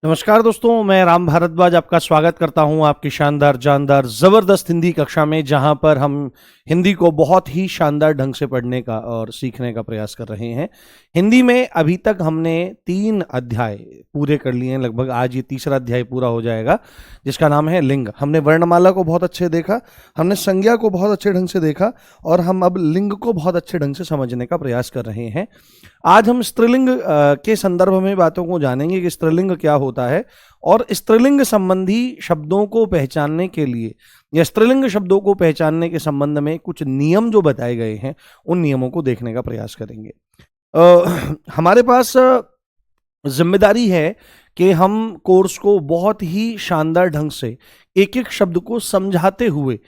नमस्कार दोस्तों, मैं राम भारद्वाज आपका स्वागत करता हूं आपकी शानदार जानदार ज़बरदस्त हिंदी कक्षा में, जहां पर हम हिंदी को बहुत ही शानदार ढंग से पढ़ने का और सीखने का प्रयास कर रहे हैं। हिंदी में अभी तक हमने 3 अध्याय पूरे कर लिए हैं, लगभग आज ये तीसरा अध्याय पूरा हो जाएगा, जिसका नाम है लिंग। हमने वर्णमाला को बहुत अच्छे देखा, हमने संज्ञा को बहुत अच्छे ढंग से देखा और हम अब लिंग को बहुत अच्छे ढंग से समझने का प्रयास कर रहे हैं। आज हम स्त्रीलिंग के संदर्भ में बातों को जानेंगे कि स्त्रीलिंग क्या होता है और स्त्रीलिंग संबंधी शब्दों को पहचानने के लिए या स्त्रीलिंग शब्दों को पहचानने के संबंध में कुछ नियम जो बताए गए हैं, उन नियमों को देखने का प्रयास करेंगे। हमारे पास जिम्मेदारी है कि हम कोर्स को बहुत ही शानदार ढंग से एक एक शब्द को समझाते हुए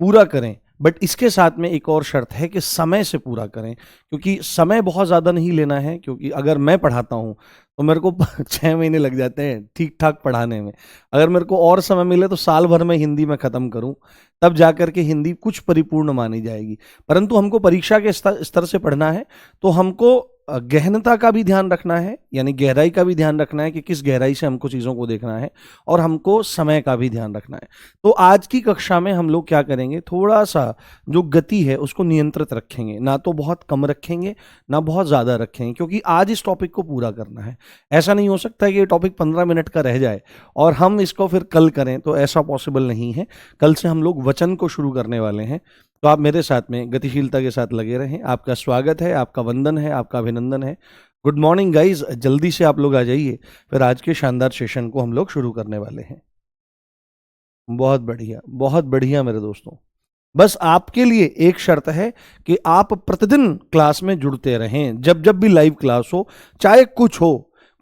पूरा करें, बट इसके साथ में एक और शर्त है कि समय से पूरा करें, क्योंकि समय बहुत ज़्यादा नहीं लेना है। क्योंकि अगर मैं पढ़ाता हूँ तो मेरे को 6 महीने लग जाते हैं ठीक ठाक पढ़ाने में। अगर मेरे को और समय मिले तो साल भर में हिंदी में ख़त्म करूँ, तब जा कर के हिंदी कुछ परिपूर्ण मानी जाएगी। परंतु हमको परीक्षा के स्तर से पढ़ना है, तो हमको गहनता का भी ध्यान रखना है, यानी गहराई का भी ध्यान रखना है कि किस गहराई से हमको चीज़ों को देखना है, और हमको समय का भी ध्यान रखना है। तो आज की कक्षा में हम लोग क्या करेंगे, थोड़ा सा जो गति है उसको नियंत्रित रखेंगे, ना तो बहुत कम रखेंगे ना बहुत ज़्यादा रखेंगे, क्योंकि आज इस टॉपिक को पूरा करना है। ऐसा नहीं हो सकता है कि ये टॉपिक 15 मिनट का रह जाए और हम इसको फिर कल करें, तो ऐसा पॉसिबल नहीं है। कल से हम लोग वचन को शुरू करने वाले हैं, तो आप मेरे साथ में गतिशीलता के साथ लगे रहें। आपका स्वागत है, आपका वंदन है, आपका अभिनंदन है। गुड मॉर्निंग गाइज, जल्दी से आप लोग आ जाइए, फिर आज के शानदार सेशन को हम लोग शुरू करने वाले हैं। बहुत बढ़िया मेरे दोस्तों। बस आपके लिए एक शर्त है कि आप प्रतिदिन क्लास में जुड़ते रहें। जब जब भी लाइव क्लास हो, चाहे कुछ हो,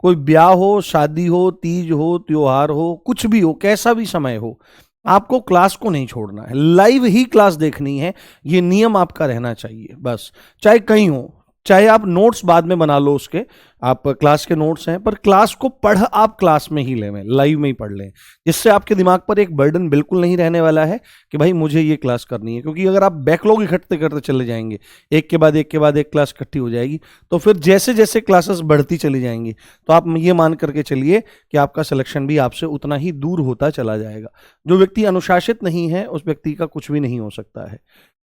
कोई ब्याह हो, शादी हो, तीज हो, त्योहार हो, कुछ भी हो, कैसा भी समय हो, आपको क्लास को नहीं छोड़ना है। लाइव ही क्लास देखनी है, ये नियम आपका रहना चाहिए। बस चाहे कहीं हो, चाहे आप नोट्स बाद में बना लो उसके, आप क्लास के नोट्स हैं, पर क्लास को पढ़ आप क्लास में ही लें, लाइव में ही पढ़ लें, जिससे आपके दिमाग पर एक बर्डन बिल्कुल नहीं रहने वाला है कि भाई मुझे ये क्लास करनी है। क्योंकि अगर आप बैकलॉग इकट्ठे करते चले जाएंगे, एक के बाद एक के बाद एक क्लास इकट्ठी हो जाएगी, तो फिर जैसे जैसे क्लासेस बढ़ती चली जाएंगी, तो आप ये मान करके चलिए कि आपका सिलेक्शन भी आपसे उतना ही दूर होता चला जाएगा। जो व्यक्ति अनुशासित नहीं है, उस व्यक्ति का कुछ भी नहीं हो सकता है।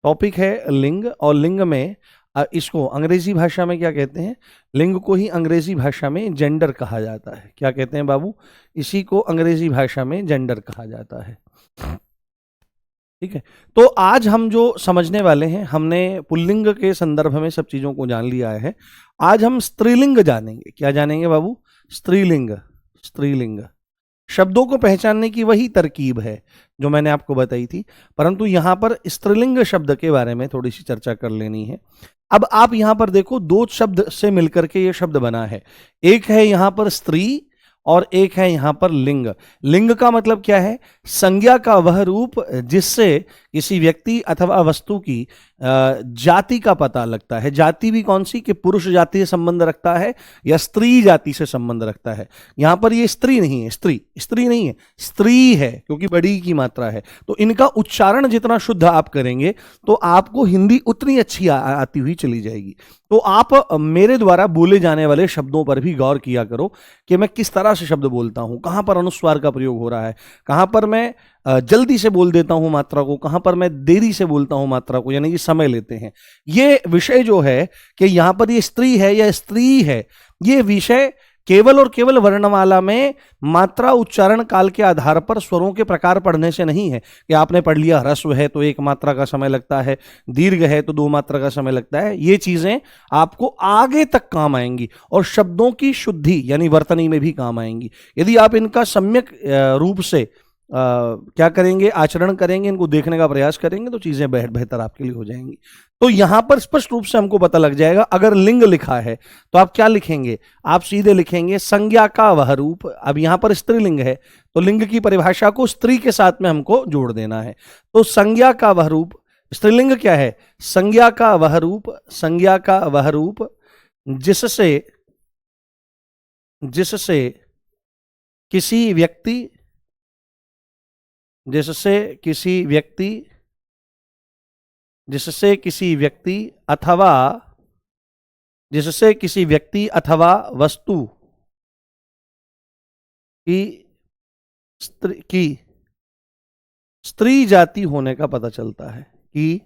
टॉपिक है लिंग, और लिंग में इसको अंग्रेजी भाषा में क्या कहते हैं, लिंग को ही अंग्रेजी भाषा में जेंडर कहा जाता है। क्या कहते हैं बाबू, इसी को अंग्रेजी भाषा में जेंडर कहा जाता है। ठीक है, तो आज हम जो समझने वाले हैं, हमने पुल्लिंग के संदर्भ में सब चीजों को जान लिया है। आज हम स्त्रीलिंग जानेंगे। क्या जानेंगे बाबू, स्त्रीलिंग। स्त्रीलिंग शब्दों को पहचानने की वही तरकीब है जो मैंने आपको बताई थी, परंतु यहां पर स्त्रीलिंग शब्द के बारे में थोड़ी सी चर्चा कर लेनी है। अब आप यहां पर देखो, 2 शब्द से मिलकर के ये शब्द बना है। एक है यहां पर स्त्री और एक है यहां पर लिंग। लिंग का मतलब क्या है, संज्ञा का वह रूप जिससे किसी व्यक्ति अथवा वस्तु की जाति का पता लगता है। जाति भी कौन सी, कि पुरुष जाति से संबंध रखता है या स्त्री जाति से संबंध रखता है। यहां पर ये स्त्री नहीं है, स्त्री नहीं है, स्त्री है, क्योंकि बड़ी की मात्रा है। तो इनका उच्चारण जितना शुद्ध आप करेंगे, तो आपको हिंदी उतनी अच्छी आती हुई चली जाएगी। तो आप मेरे द्वारा बोले जाने वाले शब्दों पर भी गौर किया करो कि मैं किस तरह से शब्द बोलता हूं, कहां पर अनुस्वार का प्रयोग हो रहा है, कहां पर मैं जल्दी से बोल देता हूं मात्रा को, कहां पर मैं देरी से बोलता हूं मात्रा को, यानी कि समय लेते हैं। ये विषय जो है कि यहां पर ये स्त्री है या स्त्री है, ये विषय केवल और केवल वर्णमाला में मात्रा उच्चारण काल के आधार पर स्वरों के प्रकार पढ़ने से नहीं है कि आपने पढ़ लिया ह्रस्व है तो 1 मात्रा का समय लगता है, दीर्घ है तो 2 मात्रा का समय लगता है। ये चीजें आपको आगे तक काम आएंगी और शब्दों की शुद्धि यानी वर्तनी में भी काम आएंगी। यदि आप इनका सम्यक रूप से क्या करेंगे, आचरण करेंगे, इनको देखने का प्रयास करेंगे, तो चीजें बेहतर आपके लिए हो जाएंगी। तो यहां पर स्पष्ट रूप से हमको पता लग जाएगा, अगर लिंग लिखा है तो आप क्या लिखेंगे, आप सीधे लिखेंगे संज्ञा का वह रूप। अब यहां पर स्त्रीलिंग है तो लिंग की परिभाषा को स्त्री के साथ में हमको जोड़ देना है। तो संज्ञा का वह रूप, स्त्रीलिंग क्या है, संज्ञा का वह रूप, संज्ञा का वह रूप जिससे जिससे किसी व्यक्ति जिससे किसी व्यक्ति जिससे किसी व्यक्ति अथवा जिससे किसी व्यक्ति अथवा वस्तु कि स्त्री जाति होने का पता चलता है, कि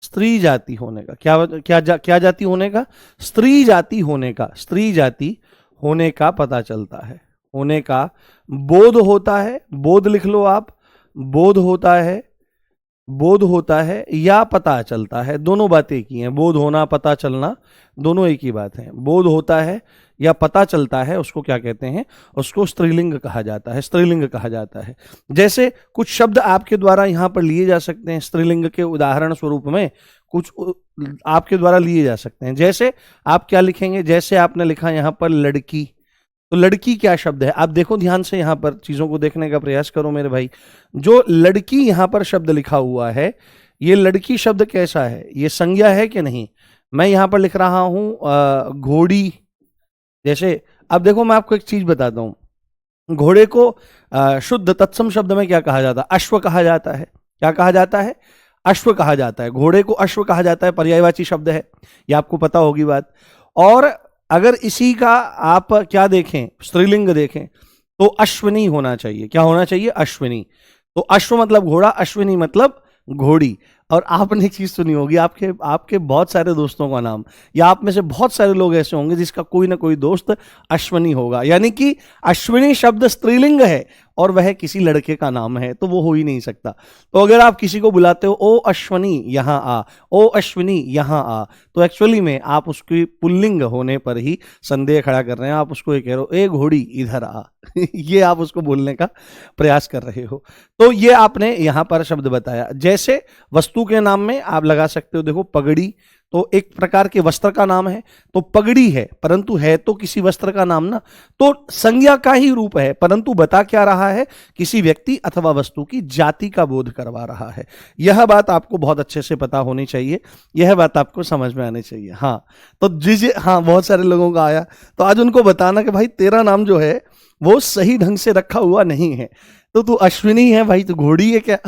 स्त्री जाति होने का क्या जाति होने का, स्त्री जाति होने का, स्त्री जाति होने का पता चलता है, होने का बोध होता है, बोध लिख लो आप, बोध होता है, बोध होता है या पता चलता है, दोनों बातें एक ही हैं। बोध होना, पता चलना, दोनों एक ही बात है। बोध होता है या पता चलता है, उसको क्या कहते हैं, उसको स्त्रीलिंग कहा जाता है, स्त्रीलिंग कहा जाता है। जैसे कुछ शब्द आपके द्वारा यहां पर लिए जा सकते हैं, स्त्रीलिंग के उदाहरण स्वरूप में कुछ आपके द्वारा लिए जा सकते हैं। जैसे आप क्या लिखेंगे, जैसे आपने लिखा यहां पर लड़की, तो लड़की क्या शब्द है, आप देखो ध्यान से, यहां पर चीजों को देखने का प्रयास करो मेरे भाई। जो लड़की यहां पर शब्द लिखा हुआ है, ये लड़की शब्द कैसा है, ये संज्ञा है कि नहीं। मैं यहां पर लिख रहा हूं घोड़ी। जैसे अब देखो, मैं आपको एक चीज बताता हूं, घोड़े को शुद्ध तत्सम शब्द में क्या कहा जाता है, अश्व कहा जाता है। क्या कहा जाता है, अश्व कहा जाता है। घोड़े को अश्व कहा जाता है, पर्यायवाची शब्द है, ये आपको पता होगी बात। और अगर इसी का आप क्या देखें, स्त्रीलिंग देखें, तो अश्विनी होना चाहिए। क्या होना चाहिए, अश्विनी। तो अश्व मतलब घोड़ा, अश्विनी मतलब घोड़ी। और आपने एक चीज सुनी होगी, आपके बहुत सारे दोस्तों का नाम, या आप में से बहुत सारे लोग ऐसे होंगे जिसका कोई ना कोई दोस्त अश्विनी होगा, यानी कि अश्विनी शब्द स्त्रीलिंग है और वह किसी लड़के का नाम है, तो वो हो ही नहीं सकता। तो अगर आप किसी को बुलाते हो, ओ अश्विनी यहां आ, ओ अश्विनी यहां आ, तो एक्चुअली में आप उसकी पुल्लिंग होने पर ही संदेह खड़ा कर रहे हैं। आप उसको ये कह रहे हो, ए घोड़ी इधर आ ये आप उसको बोलने का प्रयास कर रहे हो। तो ये आपने यहां पर शब्द बताया। जैसे वस्तु के नाम में आप लगा सकते हो, देखो पगड़ी तो एक प्रकार के वस्त्र का नाम है, तो पगड़ी है, परंतु है तो किसी वस्त्र का नाम ना, तो संज्ञा का ही रूप है, परंतु बता क्या रहा है, किसी व्यक्ति अथवा वस्तु की जाति का बोध करवा रहा है। यह बात आपको बहुत अच्छे से पता होनी चाहिए, यह बात आपको समझ में आनी चाहिए। हाँ, तो हाँ, बहुत सारे लोगों का आया, तो आज उनको बताना कि भाई तेरा नाम जो है वो सही ढंग से रखा हुआ नहीं है, तो तू अश्विनी है भाई, तू घोड़ी है क्या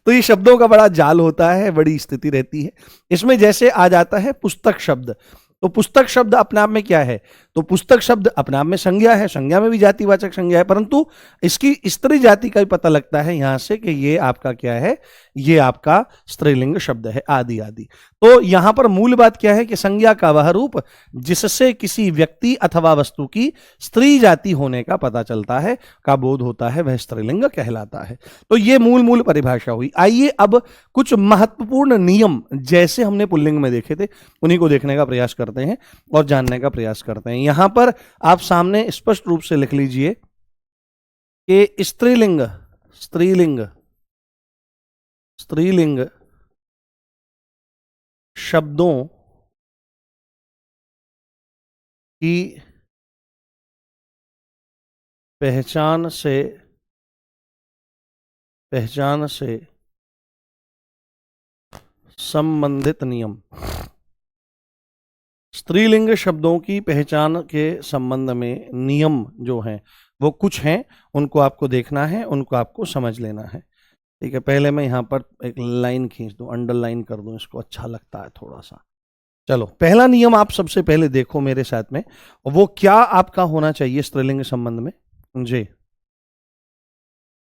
तो ये शब्दों का बड़ा जाल होता है, बड़ी स्थिति रहती है इसमें। जैसे आ जाता है पुस्तक शब्द, तो पुस्तक शब्द अपने आप में क्या है, तो पुस्तक शब्द अपने आप में संज्ञा है, संज्ञा में भी जातिवाचक संज्ञा है, परंतु इसकी स्त्री जाति का भी पता लगता है यहां से कि ये आपका क्या है, ये आपका स्त्रीलिंग शब्द है, आदि आदि। तो यहां पर मूल बात क्या है कि संज्ञा का वह रूप जिससे किसी व्यक्ति अथवा वस्तु की स्त्री जाति होने का पता चलता है, का बोध होता है, वह स्त्रीलिंग कहलाता है। तो ये मूल परिभाषा हुई। आइए अब कुछ महत्वपूर्ण नियम, जैसे हमने पुल्लिंग में देखे थे, उन्हीं को देखने का प्रयास करते हैं और जानने का प्रयास करते हैं। यहां पर आप सामने स्पष्ट रूप से लिख लीजिए कि स्त्रीलिंग स्त्रीलिंग स्त्रीलिंग शब्दों की पहचान से संबंधित नियम। स्त्रीलिंग शब्दों की पहचान के संबंध में नियम जो हैं वो कुछ हैं, उनको आपको देखना है, उनको आपको समझ लेना है। ठीक है, पहले मैं यहाँ पर एक लाइन खींच दूं, अंडरलाइन कर दूं, इसको अच्छा लगता है थोड़ा सा। चलो, पहला नियम आप सबसे पहले देखो मेरे साथ में, वो क्या आपका होना चाहिए स्त्रीलिंग संबंध में। जी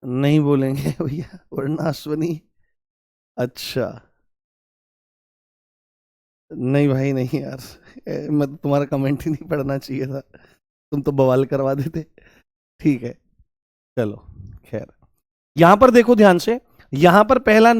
नहीं बोलेंगे भैया, वरना अश्विनी। अच्छा नहीं भाई, नहीं यार, मैं तो तुम्हारा कमेंट ही नहीं पढ़ना चाहिए था, तुम तो बवाल करवा देते। ठीक है, चलो खैर, यहां पर देखो ध्यान से, यहां पर पहला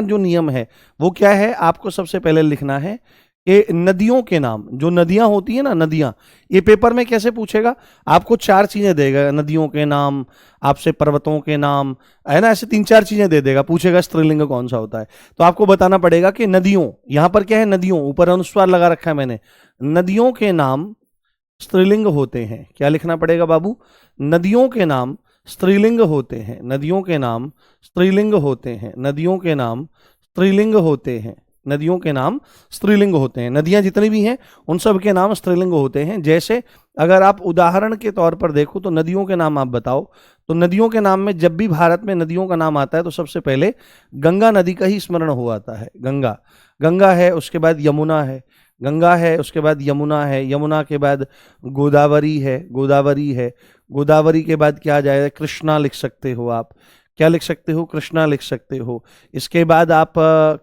जो नियम है वो क्या है, आपको सबसे पहले लिखना है कि नदियों के नाम, जो नदियां होती है ना, नदियां, ये पेपर में कैसे पूछेगा, आपको 4 चीजें देगा, नदियों के नाम, आपसे पर्वतों के नाम, है ना, ऐसे 3-4 चीजें दे देगा, पूछेगा स्त्रीलिंग कौन सा होता है, तो आपको बताना पड़ेगा कि नदियों, यहां पर क्या है, नदियों, ऊपर अनुस्वार लगा रखा है मैंने, नदियों के नाम स्त्रीलिंग होते हैं। क्या लिखना पड़ेगा बाबू, नदियों के नाम स्त्रीलिंग होते हैं, नदियों के नाम स्त्रीलिंग होते हैं, नदियों के नाम स्त्रीलिंग होते हैं, नदियों के नाम स्त्रीलिंग होते हैं। नदियां जितनी भी हैं उन सब के नाम स्त्रीलिंग होते हैं। जैसे अगर आप उदाहरण के तौर पर देखो तो नदियों के नाम आप बताओ, तो नदियों के नाम में जब भी भारत में नदियों का नाम आता है तो सबसे पहले गंगा नदी का ही स्मरण हो आता है। गंगा, गंगा है, उसके बाद यमुना है, गंगा है, उसके बाद यमुना है, यमुना के बाद गोदावरी है, गोदावरी है, गोदावरी के बाद क्या आ जाएगा, कृष्णा लिख सकते हो आप। क्या लिख सकते हो, कृष्णा लिख सकते हो। इसके बाद आप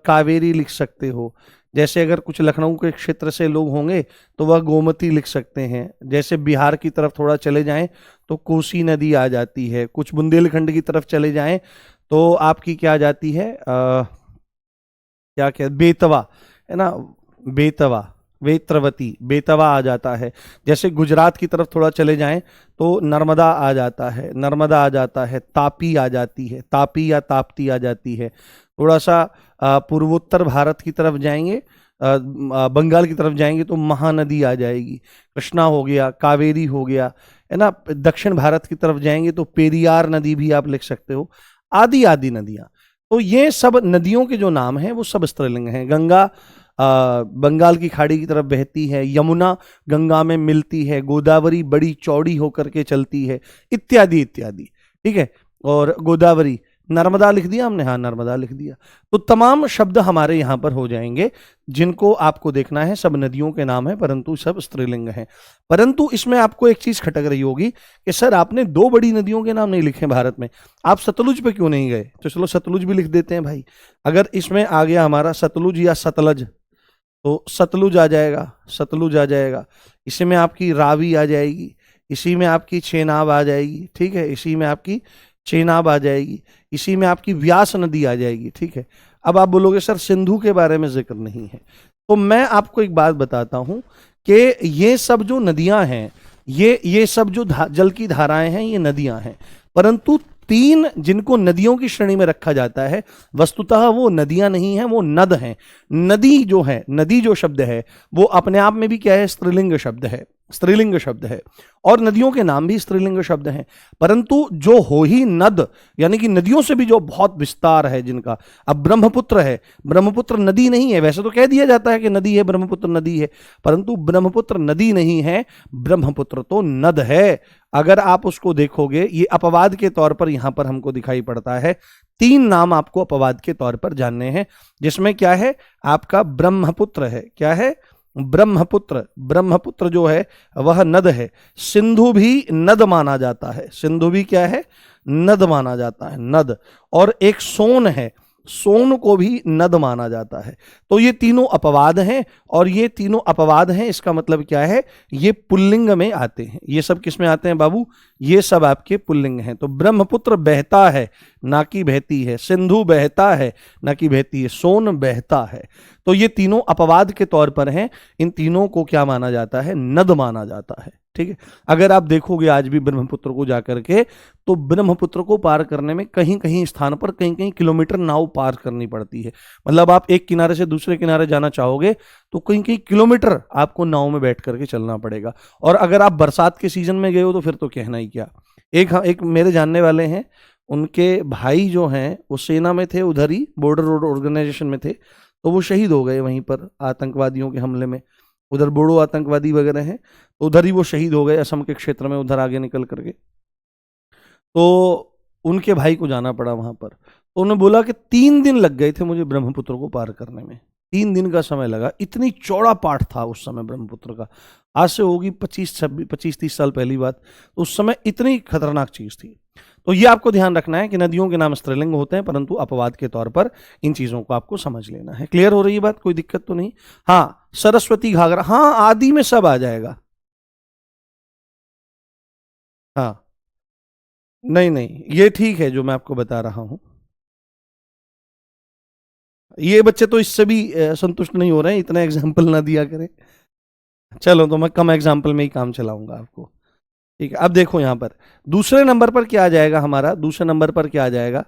कावेरी लिख सकते हो। जैसे अगर कुछ लखनऊ के क्षेत्र से लोग होंगे तो वह गोमती लिख सकते हैं। जैसे बिहार की तरफ थोड़ा चले जाएं तो कोसी नदी आ जाती है। कुछ बुंदेलखंड की तरफ चले जाएं तो आपकी क्या आ जाती है, क्या क्या, बेतवा है ना, बेतवा, वेत्रवती, बेतवा आ जाता है। जैसे गुजरात की तरफ थोड़ा चले जाएं तो नर्मदा आ जाता है, नर्मदा आ जाता है, तापी आ जाती है, तापी या ताप्ती आ जाती है। थोड़ा सा पूर्वोत्तर भारत की तरफ जाएंगे, बंगाल की तरफ जाएंगे तो महानदी आ जाएगी, कृष्णा हो गया, कावेरी हो गया, है ना। दक्षिण भारत की तरफ जाएंगे तो पेरियार नदी भी आप लिख सकते हो, आदि आदि नदियां। तो ये सब नदियों के जो नाम हैं वो सब स्त्रीलिंग हैं। गंगा बंगाल की खाड़ी की तरफ बहती है, यमुना गंगा में मिलती है, गोदावरी बड़ी चौड़ी होकर के चलती है, इत्यादि इत्यादि। ठीक है, और गोदावरी, नर्मदा लिख दिया हमने, हाँ नर्मदा लिख दिया। तो तमाम शब्द हमारे यहाँ पर हो जाएंगे जिनको आपको देखना है। सब नदियों के नाम है परंतु सब स्त्रीलिंग हैं। परंतु इसमें आपको एक चीज खटक रही होगी कि सर आपने दो बड़ी नदियों के नाम नहीं लिखे भारत में, आप सतलुज पे क्यों नहीं गए? तो चलो सतलुज भी लिख देते हैं भाई। अगर इसमें आ गया हमारा सतलुज या सतलज तो सतलुज आ जाएगा, सतलुज आ जाएगा। इसी में आपकी रावी आ जाएगी, इसी में आपकी चेनाब आ जाएगी, ठीक है, इसी में आपकी चेनाब आ जाएगी, इसी में आपकी व्यास नदी आ जाएगी। ठीक है, अब आप बोलोगे सर सिंधु के बारे में जिक्र नहीं है। तो मैं आपको एक बात बताता हूं कि ये सब जो नदियां हैं, ये सब जो जल की धाराएं हैं, ये नदियां हैं। परंतु तीन जिनको नदियों की श्रेणी में रखा जाता है, वस्तुतः वो नदियां नहीं हैं, वो नद हैं। नदी जो है, नदी जो शब्द है वो अपने आप में भी क्या है, स्त्रीलिंग शब्द है, स्त्रीलिंग शब्द है। और नदियों के नाम भी स्त्रीलिंग शब्द हैं। परंतु जो हो ही नद, यानी कि नदियों से भी जो बहुत विस्तार है जिनका, अब ब्रह्मपुत्र है, ब्रह्मपुत्र नदी नहीं है। वैसे तो कह दिया जाता है कि नदी है, ब्रह्मपुत्र नदी है, परंतु ब्रह्मपुत्र नदी नहीं है, ब्रह्मपुत्र तो नद है। अगर आप उसको देखोगे, ये अपवाद के तौर पर यहां पर हमको दिखाई पड़ता है। तीन नाम आपको अपवाद के तौर पर जानने हैं, जिसमें क्या है, आपका ब्रह्मपुत्र है। क्या है, ब्रह्मपुत्र। ब्रह्मपुत्र जो है वह नद है। सिंधु भी नद माना जाता है, सिंधु भी क्या है, नद माना जाता है, नद। और एक सोन है, सोन को भी नद माना जाता है। तो ये तीनों अपवाद हैं, और ये तीनों अपवाद हैं, इसका मतलब क्या है, ये पुल्लिंग में आते हैं। ये सब किस में आते हैं बाबू, ये सब आपके पुल्लिंग हैं। तो ब्रह्मपुत्र बहता है ना कि बहती है, सिंधु बहता है ना कि बहती है, सोन बहता है। तो ये तीनों अपवाद के तौर पर हैं। इन तीनों को क्या माना जाता है, नद माना जाता है। ठीक है, अगर आप देखोगे आज भी ब्रह्मपुत्र को जाकर के, तो ब्रह्मपुत्र को पार करने में कहीं कहीं स्थान पर कहीं कहीं किलोमीटर नाव पार करनी पड़ती है। मतलब आप एक किनारे से दूसरे किनारे जाना चाहोगे तो कहीं कहीं किलोमीटर आपको नाव में बैठ करके चलना पड़ेगा। और अगर आप बरसात के सीजन में गए हो तो फिर तो कहना ही क्या। एक मेरे जानने वाले हैं, उनके भाई जो हैं वो सेना में थे, उधर ही बॉर्डर रोड ऑर्गेनाइजेशन में थे, तो वो शहीद हो गए वहीं पर आतंकवादियों के हमले में। उधर बोडो आतंकवादी वगैरह हैं, तो उधर ही वो शहीद हो गए, असम के क्षेत्र में, उधर आगे निकल करके। तो उनके भाई को जाना पड़ा वहां पर। तो उन्होंने बोला कि 3 दिन लग गए थे मुझे ब्रह्मपुत्र को पार करने में, 3 दिन का समय लगा। इतनी चौड़ा पाठ था उस समय ब्रह्मपुत्र का। आज से होगी 25-30 साल पहली बात। तो उस समय इतनी खतरनाक चीज थी। तो ये आपको ध्यान रखना है कि नदियों के नाम स्त्रीलिंग होते हैं, परंतु अपवाद के तौर पर इन चीजों को आपको समझ लेना है। क्लियर हो रही है बात, कोई दिक्कत तो नहीं? हाँ, सरस्वती, घाघरा, हाँ आदि में सब आ जाएगा। हाँ, नहीं नहीं, ये ठीक है जो मैं आपको बता रहा हूं। ये बच्चे तो इससे भी संतुष्ट नहीं हो रहे हैं, इतना एग्जाम्पल ना दिया करें। चलो, तो मैं कम एग्जाम्पल में ही काम चलाऊंगा आपको। ठीक है, अब देखो यहां पर दूसरे नंबर पर क्या आ जाएगा हमारा, दूसरे नंबर पर क्या आ जाएगा,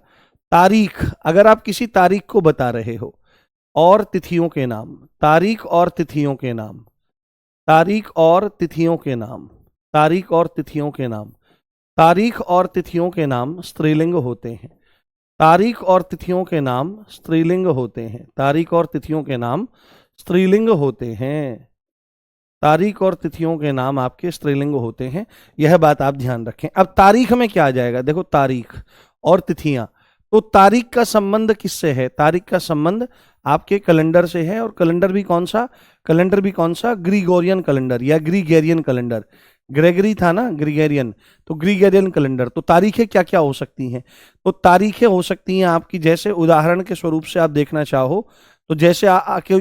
तारीख। अगर आप किसी तारीख को बता रहे हो और तिथियों के नाम, तारीख और तिथियों के नाम, तारीख और तिथियों के नाम, तारीख और तिथियों के नाम, तारीख और तिथियों के नाम स्त्रीलिंग होते हैं। तारीख और तिथियों के नाम स्त्रीलिंग होते हैं। तारीख और तिथियों के नाम स्त्रीलिंग होते हैं। तारीख और तिथियों के नाम आपके स्त्रीलिंग होते हैं, यह बात आप ध्यान रखें। अब तारीख में क्या आ जाएगा, देखो तारीख और तिथियां। तो तारीख का संबंध किससे है? तारीख का संबंध आपके कैलेंडर से है, और कैलेंडर भी कौन सा? कैलेंडर भी कौन सा? ग्रीगोरियन कैलेंडर या ग्रीगेरियन कैलेंडर। ग्रेगरी था ना, ग्रीगेरियन, तो ग्रीगेरियन कैलेंडर। तो तारीखें क्या क्या हो सकती हैं? तो तारीखें हो सकती हैं आपकी, जैसे उदाहरण के स्वरूप से आप देखना चाहो तो जैसे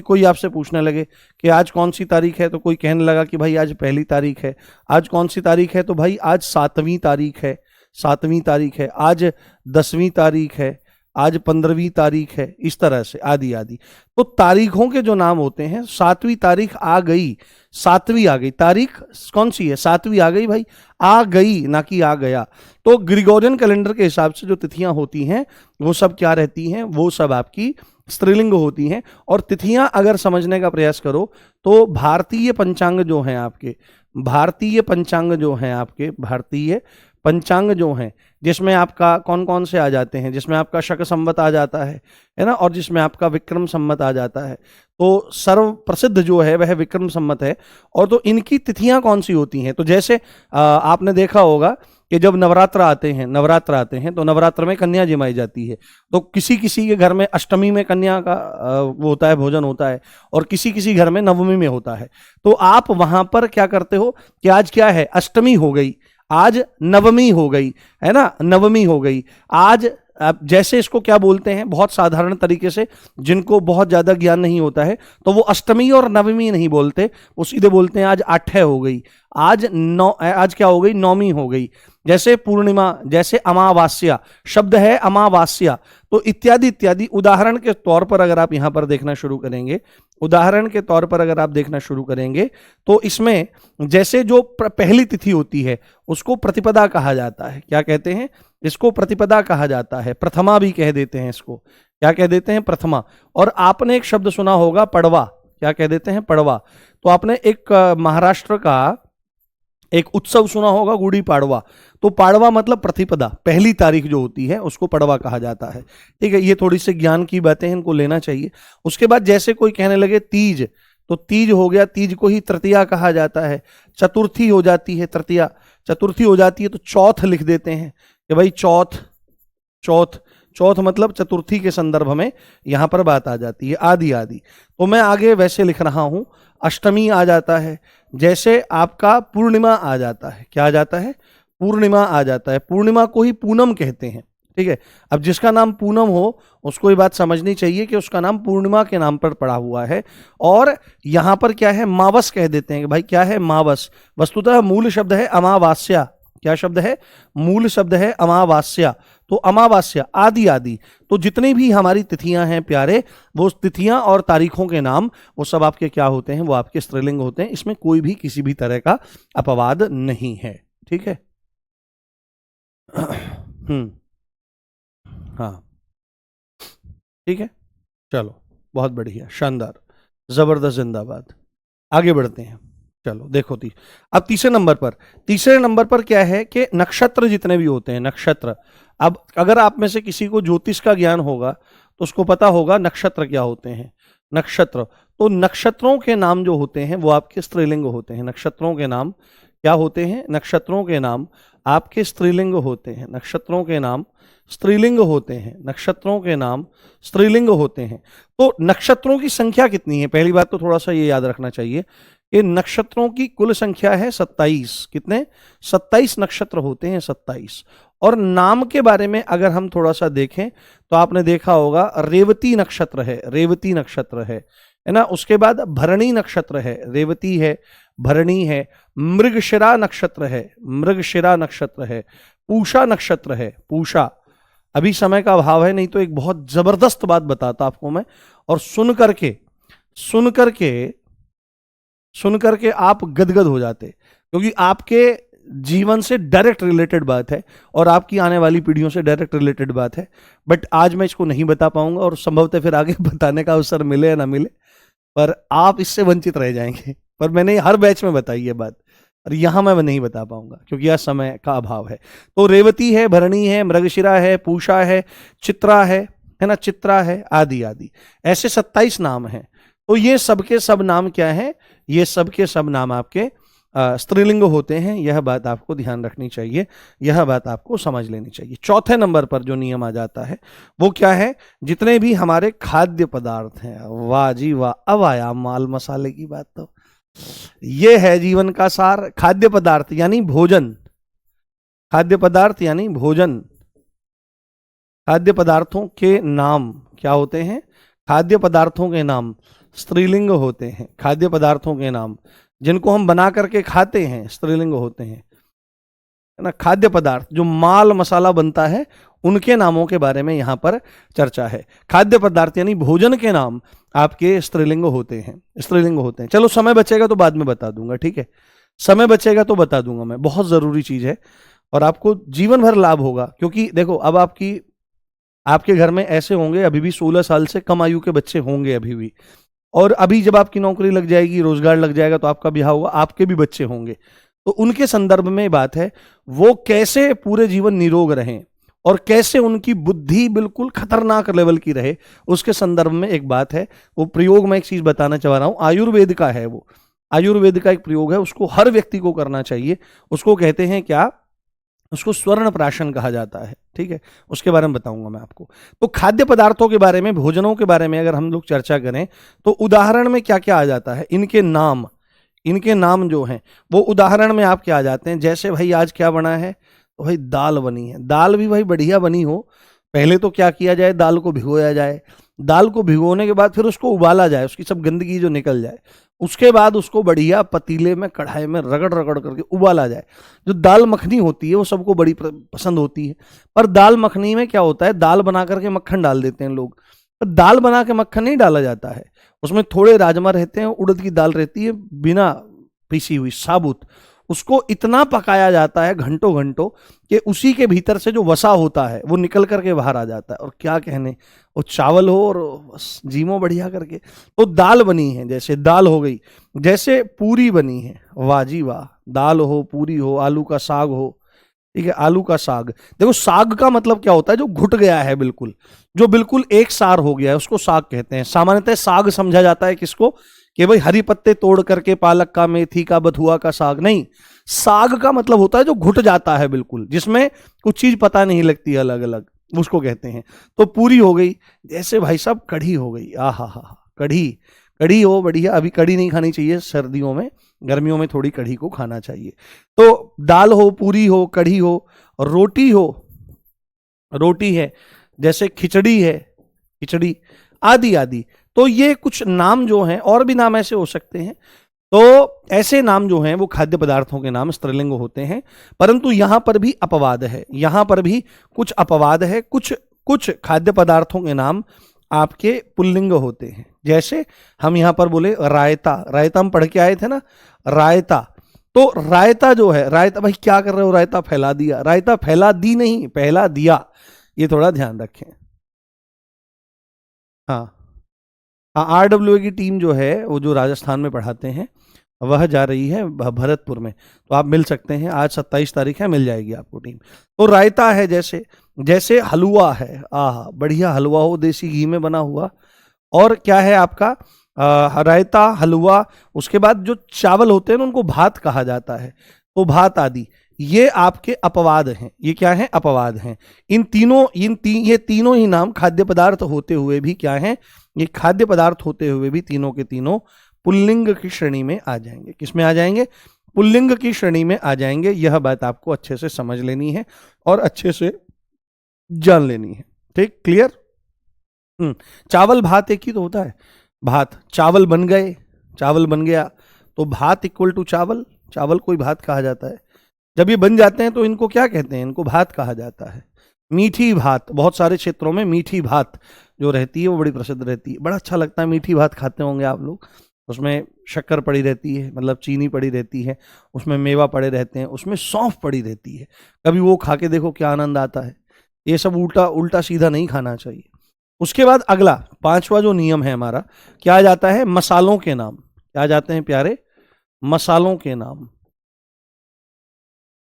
कोई आपसे पूछने लगे कि आज कौन सी तारीख है, तो कोई कहने लगा कि भाई आज पहली तारीख है। आज कौन सी तारीख है? तो भाई आज 7वीं तारीख है, 7वीं तारीख है। आज 10वीं तारीख है, आज 15वीं तारीख है, इस तरह से आदि आदि। तो तारीखों के जो नाम होते हैं, 7वीं तारीख आ गई, 7वीं आ गई, तारीख कौन सी है? 7वीं आ गई भाई, आ गई ना कि आ गया। तो ग्रिगोरियन कैलेंडर के हिसाब से जो तिथियां होती हैं वो सब क्या रहती हैं? वो सब आपकी स्त्रीलिंग होती हैं। और तिथियां अगर समझने का प्रयास करो तो भारतीय पंचांग जो हैं आपके, भारतीय पंचांग जो हैं आपके, भारतीय पंचांग जो हैं, जिसमें आपका कौन कौन से आ जाते हैं? जिसमें आपका शक संवत आ जाता है ना, और जिसमें आपका विक्रम संवत आ जाता है। तो सर्व प्रसिद्ध जो है वह विक्रम संवत है। और तो इनकी तिथियां कौन सी होती हैं? तो जैसे आपने देखा होगा कि जब नवरात्र आते हैं, नवरात्र आते हैं तो नवरात्र में कन्या जमाई जाती है। तो किसी किसी के घर में अष्टमी में कन्या का वो होता है, भोजन होता है, और किसी किसी घर में नवमी में होता है। तो आप वहां पर क्या करते हो कि आज क्या है? अष्टमी हो गई, आज नवमी हो गई, है ना, नवमी हो गई आज। अब जैसे इसको क्या बोलते हैं बहुत साधारण तरीके से, जिनको बहुत ज्यादा ज्ञान नहीं होता है, तो वो अष्टमी और नवमी नहीं बोलते, वो सीधे बोलते हैं आज 8 हो गई, आज क्या हो गई? नौमी हो गई। जैसे पूर्णिमा, जैसे अमावास्या, शब्द है अमावास्या, तो इत्यादि इत्यादि। उदाहरण के तौर पर अगर आप यहां पर देखना शुरू करेंगे, उदाहरण के तौर पर अगर आप देखना शुरू करेंगे तो इसमें जैसे जो पहली तिथि होती है उसको प्रतिपदा कहा जाता है। क्या कहते हैं? इसको प्रतिपदा कहा जाता है, प्रथमा भी कह देते हैं इसको। क्या कह देते हैं? प्रथमा। और आपने एक शब्द सुना होगा पड़वा। क्या कह देते हैं? पड़वा। तो आपने एक महाराष्ट्र का एक उत्सव सुना होगा, गुड़ी पाड़वा। तो पाड़वा मतलब प्रतिपदा, पहली तारीख जो होती है उसको पड़वा कहा जाता है। ठीक है, ये थोड़ी सी ज्ञान की बातें हैं, इनको लेना चाहिए। उसके बाद जैसे कोई कहने लगे तीज, तो तीज हो गया, तीज को ही तृतीया कहा जाता है। चतुर्थी हो जाती है, तृतीया, चतुर्थी हो जाती है तो चौथ लिख देते हैं कि भाई चौथ, चौथ, चौथ मतलब चतुर्थी के संदर्भ में यहां पर बात आ जाती है, आदि आदि। तो मैं आगे वैसे लिख रहा हूं, अष्टमी आ जाता है, जैसे आपका पूर्णिमा आ जाता है। क्या आ जाता है? पूर्णिमा आ जाता है। पूर्णिमा को ही पूनम कहते हैं। ठीक है, अब जिसका नाम पूनम हो उसको ये बात समझनी चाहिए कि उसका नाम पूर्णिमा के नाम पर पड़ा हुआ है। और यहां पर क्या है? मावस कह देते हैं कि भाई क्या है? मावस। वस्तुतः मूल शब्द है अमावास्या। क्या शब्द है? मूल शब्द है अमावास्या। तो अमावास्या, आदि आदि। तो जितनी भी हमारी तिथियां हैं प्यारे, वो तिथियां और तारीखों के नाम वो सब आपके क्या होते हैं? वो आपके स्त्रीलिंग होते हैं। इसमें कोई भी किसी भी तरह का अपवाद नहीं है। ठीक है। हाँ, ठीक है, चलो, बहुत बढ़िया, शानदार, जबरदस्त, जिंदाबाद। आगे बढ़ते हैं। चलो देखो अब तीसरे नंबर पर क्या है कि नक्षत्र जितने भी होते हैं, नक्षत्र। अब अगर आप में से किसी को ज्योतिष का ज्ञान होगा तो उसको पता होगा नक्षत्र क्या होते हैं। नक्षत्र, तो नक्षत्रों के नाम जो होते हैं वो आपके स्त्रीलिंग होते हैं। नक्षत्रों के नाम क्या होते हैं? नक्षत्रों के नाम आपके स्त्रीलिंग होते हैं। नक्षत्रों के नाम स्त्रीलिंग होते हैं। नक्षत्रों के नाम स्त्रीलिंग होते हैं। तो नक्षत्रों की संख्या कितनी है? पहली बात तो थोड़ा सा ये याद रखना चाहिए कि नक्षत्रों की कुल संख्या है 27। कितने? 27 नक्षत्र होते हैं, 27। और नाम के बारे में अगर हम थोड़ा सा देखें तो आपने देखा होगा रेवती नक्षत्र है, रेवती नक्षत्र है ना। उसके बाद भरणी नक्षत्र है, रेवती है, भरणी है। मृगशिरा नक्षत्र है, मृगशिरा नक्षत्र है। पूषा नक्षत्र है, पूषा। अभी समय का अभाव है, नहीं तो एक बहुत जबरदस्त बात बताता आपको मैं, और सुन करके आप गदगद हो जाते, क्योंकि आपके जीवन से डायरेक्ट रिलेटेड बात है और आपकी आने वाली पीढ़ियों से डायरेक्ट रिलेटेड बात है। बट आज मैं इसको नहीं बता पाऊंगा, और संभवतः फिर आगे बताने का अवसर मिले या ना मिले, पर आप इससे वंचित रह जाएंगे। पर मैंने हर बैच में बताई है बात, और यहां मैं नहीं बता पाऊंगा क्योंकि यह समय का अभाव है। तो रेवती है, भरणी है, मृगशिरा है, पूषा है, चित्रा है ना, चित्रा है, आदि आदि। ऐसे 27 नाम हैं। तो ये सबके सब नाम क्या है? ये सबके सब नाम आपके स्त्रीलिंग होते हैं, यह बात आपको ध्यान रखनी चाहिए, यह बात आपको समझ लेनी चाहिए। चौथे नंबर पर जो नियम आ जाता है वो क्या है, जितने भी हमारे खाद्य पदार्थ हैं, वाह जी वाह, अब आया माल मसाले की बात। तो ये है जीवन का सार। खाद्य पदार्थ यानी भोजन, खाद्य पदार्थ यानी भोजन। खाद्य पदार्थों के नाम क्या होते हैं, खाद्य पदार्थों के नाम स्त्रीलिंग होते हैं। खाद्य पदार्थों के नाम जिनको हम बना करके खाते हैं स्त्रीलिंग होते हैं, है ना। खाद्य पदार्थ जो माल मसाला बनता है उनके नामों के बारे में यहां पर चर्चा है। खाद्य पदार्थ यानी भोजन के नाम आपके स्त्रीलिंग होते हैं, स्त्रीलिंग होते हैं। चलो समय बचेगा तो बाद में बता दूंगा, ठीक है, समय बचेगा तो बता दूंगा मैं, बहुत जरूरी चीज है और आपको जीवन भर लाभ होगा। क्योंकि देखो अब आपके घर में ऐसे होंगे अभी भी 16 साल से कम आयु के बच्चे होंगे अभी भी, और अभी जब आपकी नौकरी लग जाएगी, रोजगार लग जाएगा तो आपका ब्याह होगा, आपके भी बच्चे होंगे। तो उनके संदर्भ में बात है वो कैसे पूरे जीवन निरोग रहें और कैसे उनकी बुद्धि बिल्कुल खतरनाक लेवल की रहे, उसके संदर्भ में एक बात है। वो प्रयोग मैं एक चीज बताना चाह रहा हूं, आयुर्वेद का है वो, आयुर्वेद का एक प्रयोग है, उसको हर व्यक्ति को करना चाहिए। उसको कहते हैं क्या, उसको स्वर्ण प्राशन कहा जाता है, ठीक है, उसके बारे में बताऊंगा मैं आपको। तो खाद्य पदार्थों के बारे में, भोजनों के बारे में अगर हम लोग चर्चा करें तो उदाहरण में क्या क्या आ जाता है, इनके नाम, इनके नाम जो हैं वो उदाहरण में आप क्या आ जाते हैं। जैसे भाई आज क्या बना है, तो भाई दाल बनी है, दाल भी भाई बढ़िया बनी हो, पहले तो क्या किया जाए, दाल को भिगोया जाए, दाल को भिगोने के बाद फिर उसको उबाला जाए, उसकी सब गंदगी जो निकल जाए, उसके बाद उसको बढ़िया पतीले में कढ़ाई में रगड़ रगड़ करके उबाला जाए। जो दाल मखनी होती है वो सबको बड़ी पसंद होती है, पर दाल मखनी में क्या होता है, दाल बना करके मक्खन डाल देते हैं लोग, पर दाल बना के मक्खन नहीं डाला जाता है। उसमें थोड़े राजमा रहते हैं, उड़द की दाल रहती है बिना पीसी हुई साबुत, उसको इतना पकाया जाता है घंटों घंटों कि उसी के भीतर से जो वसा होता है वो निकल करके बाहर आ जाता है। और क्या कहने, वो चावल हो और बस जीमो बढ़िया करके। तो दाल बनी है, जैसे दाल हो गई, जैसे पूरी बनी है, वाह जी वाह, दाल हो, पूरी हो, आलू का साग हो, ठीक है, आलू का साग। देखो साग का मतलब क्या होता है, जो घुट गया है बिल्कुल, जो बिल्कुल एक सार हो गया है उसको साग कहते हैं। सामान्यतः साग समझा जाता है किसको, कि भाई हरी पत्ते तोड़ करके पालक का, मेथी का, बथुआ का साग नहीं। साग का मतलब होता है जो घुट जाता है बिल्कुल, जिसमें कुछ चीज पता नहीं लगती अलग अलग, उसको कहते हैं। तो पूरी हो गई, जैसे भाई साहब कढ़ी हो गई, आ हा, कढ़ी, कढ़ी हो बढ़िया। अभी कढ़ी नहीं खानी चाहिए सर्दियों में, गर्मियों में थोड़ी कढ़ी को खाना चाहिए। तो दाल हो, पूरी हो, कढ़ी हो, रोटी हो, रोटी है, जैसे खिचड़ी है, खिचड़ी, आदि आदि। तो ये कुछ नाम जो हैं, और भी नाम ऐसे हो सकते हैं। तो ऐसे नाम जो हैं वो खाद्य पदार्थों के नाम स्त्रीलिंग होते हैं। परंतु यहां पर भी अपवाद है, यहां पर भी कुछ अपवाद है। कुछ कुछ खाद्य पदार्थों के नाम आपके पुल्लिंग होते हैं। जैसे हम यहां पर बोले रायता, रायता हम पढ़ के आए थे ना, रायता। तो रायता जो है, रायता भाई क्या कर रहे हो, रायता फैला दिया, रायता फैला दी नहीं, फैला दिया, ये थोड़ा ध्यान रखें। हाँ, RWA की टीम जो है वो जो राजस्थान में पढ़ाते हैं वह जा रही है भरतपुर में, तो आप मिल सकते हैं, आज 27 तारीख है, मिल जाएगी आपको टीम। तो रायता है, जैसे जैसे हलवा है, आह बढ़िया हलवा हो देसी घी में बना हुआ। और क्या है आपका रायता, हलवा। उसके बाद जो चावल होते हैं ना उनको भात कहा जाता है, तो भात आदि, ये आपके अपवाद हैं। ये क्या है, अपवाद हैं। ये तीनों ही नाम खाद्य पदार्थ होते हुए भी क्या हैं, ये खाद्य पदार्थ होते हुए भी तीनों के तीनों पुल्लिंग की श्रेणी में आ जाएंगे। किसमें आ जाएंगे, पुल्लिंग की श्रेणी में आ जाएंगे। यह बात आपको अच्छे से समझ लेनी है और अच्छे से जान लेनी है, ठीक, क्लियर। चावल भात एक ही तो होता है, भात, चावल बन गए, चावल बन गया, तो भात इक्वल टू चावल, चावल को ही भात कहा जाता है। जब ये बन जाते हैं तो इनको क्या कहते हैं, इनको भात कहा जाता है। मीठी भात, बहुत सारे क्षेत्रों में मीठी भात जो रहती है वो बड़ी प्रसिद्ध रहती है, बड़ा अच्छा लगता है। मीठी भात खाते होंगे आप लोग, उसमें शक्कर पड़ी रहती है, मतलब चीनी पड़ी रहती है, उसमें मेवा पड़े रहते हैं, उसमें सौंफ पड़ी रहती है। कभी वो खा के देखो क्या आनंद आता है। ये सब उल्टा उल्टा सीधा नहीं खाना चाहिए। उसके बाद अगला 5वां जो नियम है हमारा, क्या आ जाता है, मसालों के नाम। क्या आ जाते हैं प्यारे, मसालों के नाम,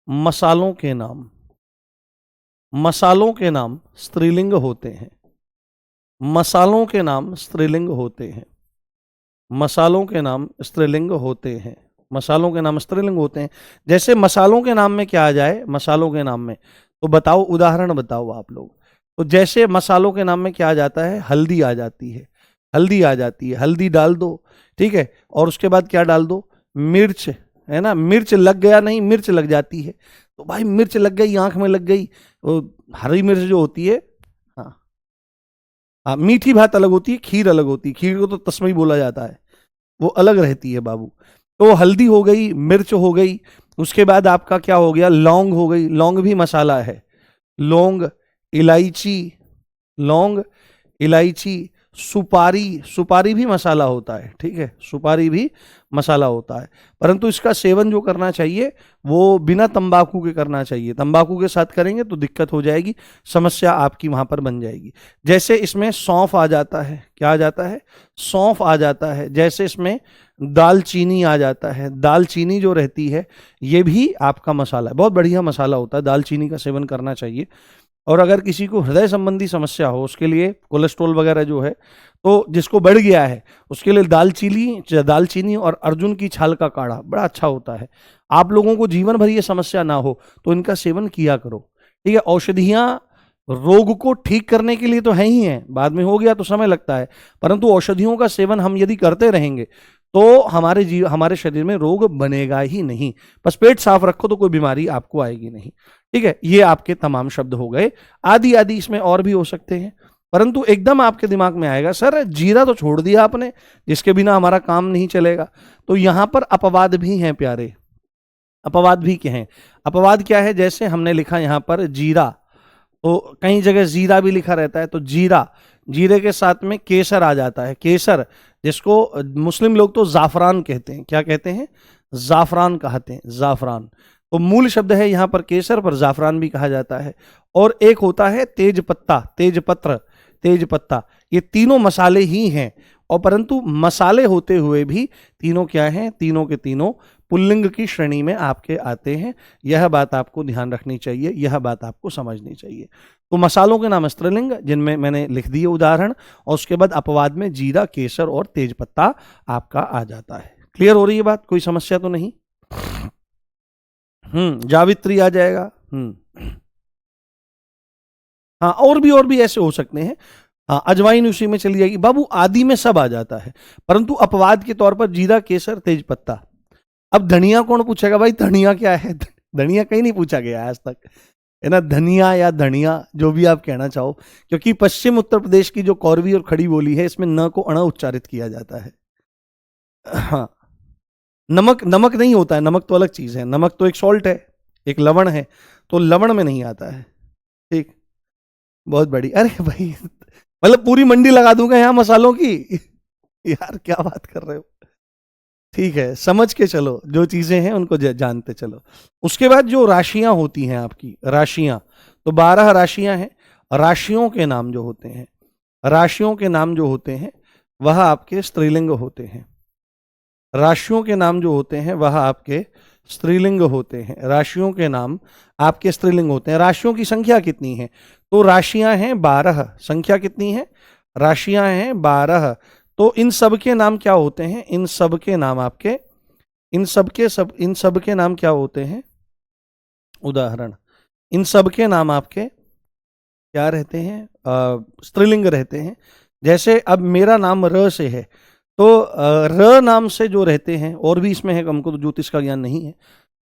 मसालों के नाम। मसालों के नाम स्त्रीलिंग होते हैं, मसालों के नाम स्त्रीलिंग होते हैं, मसालों के नाम स्त्रीलिंग होते हैं। मसालों के नाम स्त्रीलिंग होते हैं। जैसे मसालों के नाम में क्या आ जाए, मसालों के नाम में, तो बताओ, उदाहरण बताओ आप लोग। तो जैसे मसालों के नाम में क्या आ जाता है, हल्दी आ जाती है, हल्दी आ जाती है, हल्दी डाल दो, ठीक है। और उसके बाद क्या डाल दो, मिर्च, है ना, मिर्च लग गया, नहीं मिर्च लग जाती है, तो भाई मिर्च लग गई, आंख में लग गई, वो हरी मिर्च जो होती है, हाँ हाँ, मीठी भात अलग होती है, खीर अलग होती है, खीर को तो तस्मई बोला जाता है, वो अलग रहती है बाबू। तो हल्दी हो गई, मिर्च हो गई, उसके बाद आपका क्या हो गया, लौंग हो गई, लौंग भी मसाला है, लौंग, इलायची, लौंग, इलायची, सुपारी, सुपारी भी मसाला होता है, ठीक है, सुपारी भी मसाला होता है। परंतु इसका सेवन जो करना चाहिए वो बिना तंबाकू के करना चाहिए, तंबाकू के साथ करेंगे तो दिक्कत हो जाएगी, समस्या आपकी वहां पर बन जाएगी। जैसे इसमें सौंफ आ जाता है, क्या आ जाता है, सौंफ आ जाता है। जैसे इसमें दालचीनी आ जाता है, दालचीनी जो रहती है ये भी आपका मसाला है, बहुत बढ़िया मसाला होता है, दालचीनी का सेवन करना चाहिए। और अगर किसी को हृदय संबंधी समस्या हो, उसके लिए कोलेस्ट्रॉल वगैरह जो है, तो जिसको बढ़ गया है उसके लिए दालचीनी, दालचीनी और अर्जुन की छाल का काढ़ा बड़ा अच्छा होता है। आप लोगों को जीवन भर ये समस्या ना हो तो इनका सेवन किया करो, ठीक है। औषधियां रोग को ठीक करने के लिए तो है ही हैं, बाद में हो गया तो समय लगता है, परंतु औषधियों का सेवन हम यदि करते रहेंगे तो हमारे शरीर में रोग बनेगा ही नहीं। बस पेट साफ रखो तो कोई बीमारी आपको आएगी नहीं, ठीक है। ये आपके तमाम शब्द हो गए, आदि आदि इसमें और भी हो सकते हैं, परंतु एकदम आपके दिमाग में आएगा सर जीरा तो छोड़ दिया आपने, जिसके बिना हमारा काम नहीं चलेगा। तो यहां पर अपवाद भी हैं प्यारे, अपवाद भी क्या हैं, अपवाद क्या है, जैसे हमने लिखा यहां पर जीरा, तो कई जगह जीरा भी लिखा रहता है, तो जीरा, जीरे के साथ में केसर आ जाता है, केसर, जिसको मुस्लिम लोग तो जाफरान कहते हैं, क्या कहते हैं, जाफरान कहते हैं, जाफरान। तो मूल शब्द है यहाँ पर केसर, पर जाफरान भी कहा जाता है। और एक होता है तेज पत्ता, तेज पत्र, तेज पत्ता, ये तीनों मसाले ही हैं, और परंतु मसाले होते हुए भी तीनों क्या हैं, तीनों के तीनों पुल्लिंग की श्रेणी में आपके आते हैं। यह बात आपको ध्यान रखनी चाहिए, यह बात आपको समझनी चाहिए। तो मसालों के नाम स्त्रीलिंग, जिनमें मैंने लिख दिए उदाहरण, और उसके बाद अपवाद में जीरा, केसर और तेज पत्ता आपका आ जाता है। क्लियर हो रही है बात, कोई समस्या तो नहीं? जावित्री आ जाएगा। हाँ, और भी ऐसे हो सकते हैं। हाँ, अजवाइन उसी में चली जाएगी बाबू, आदि में सब आ जाता है, परंतु अपवाद के तौर पर जीरा, केसर, तेज पत्ता। अब धनिया कौन पूछेगा भाई, धनिया क्या है, धनिया कहीं नहीं पूछा गया आज तक, है ना, धनिया या धनिया जो भी आप कहना चाहो, क्योंकि पश्चिम उत्तर प्रदेश की जो कौरवी और खड़ी बोली है इसमें न को अण उच्चारित किया जाता है। हाँ, नमक, नमक नहीं होता है, नमक तो अलग चीज है, नमक तो एक सॉल्ट है, एक लवण है, तो लवण में नहीं आता है, ठीक। बहुत बड़ी, अरे भाई मतलब पूरी मंडी लगा दूंगा यहाँ मसालों की यार क्या बात कर रहे हो, ठीक है, समझ के चलो, जो चीजें हैं उनको जानते चलो। उसके बाद जो राशियां होती हैं आपकी, राशियां, तो 12 राशियां हैं, राशियों के नाम जो होते हैं, राशियों के नाम जो होते हैं वह आपके स्त्रीलिंग होते हैं, राशियों के नाम जो होते हैं वह आपके स्त्रीलिंग होते हैं, राशियों के नाम आपके स्त्रीलिंग होते हैं। राशियों की संख्या कितनी है, तो राशियां हैं 12, संख्या कितनी है, राशियां हैं 12। तो इन सब के नाम क्या होते हैं, इन सब के नाम आपके, इन सब के नाम क्या होते हैं, उदाहरण, इन सब के नाम आपके क्या रहते हैं, स्त्रीलिंग रहते हैं। जैसे अब मेरा नाम र से है, तो र नाम से जो रहते हैं, और भी इसमें है, हमको तो ज्योतिष का ज्ञान नहीं है,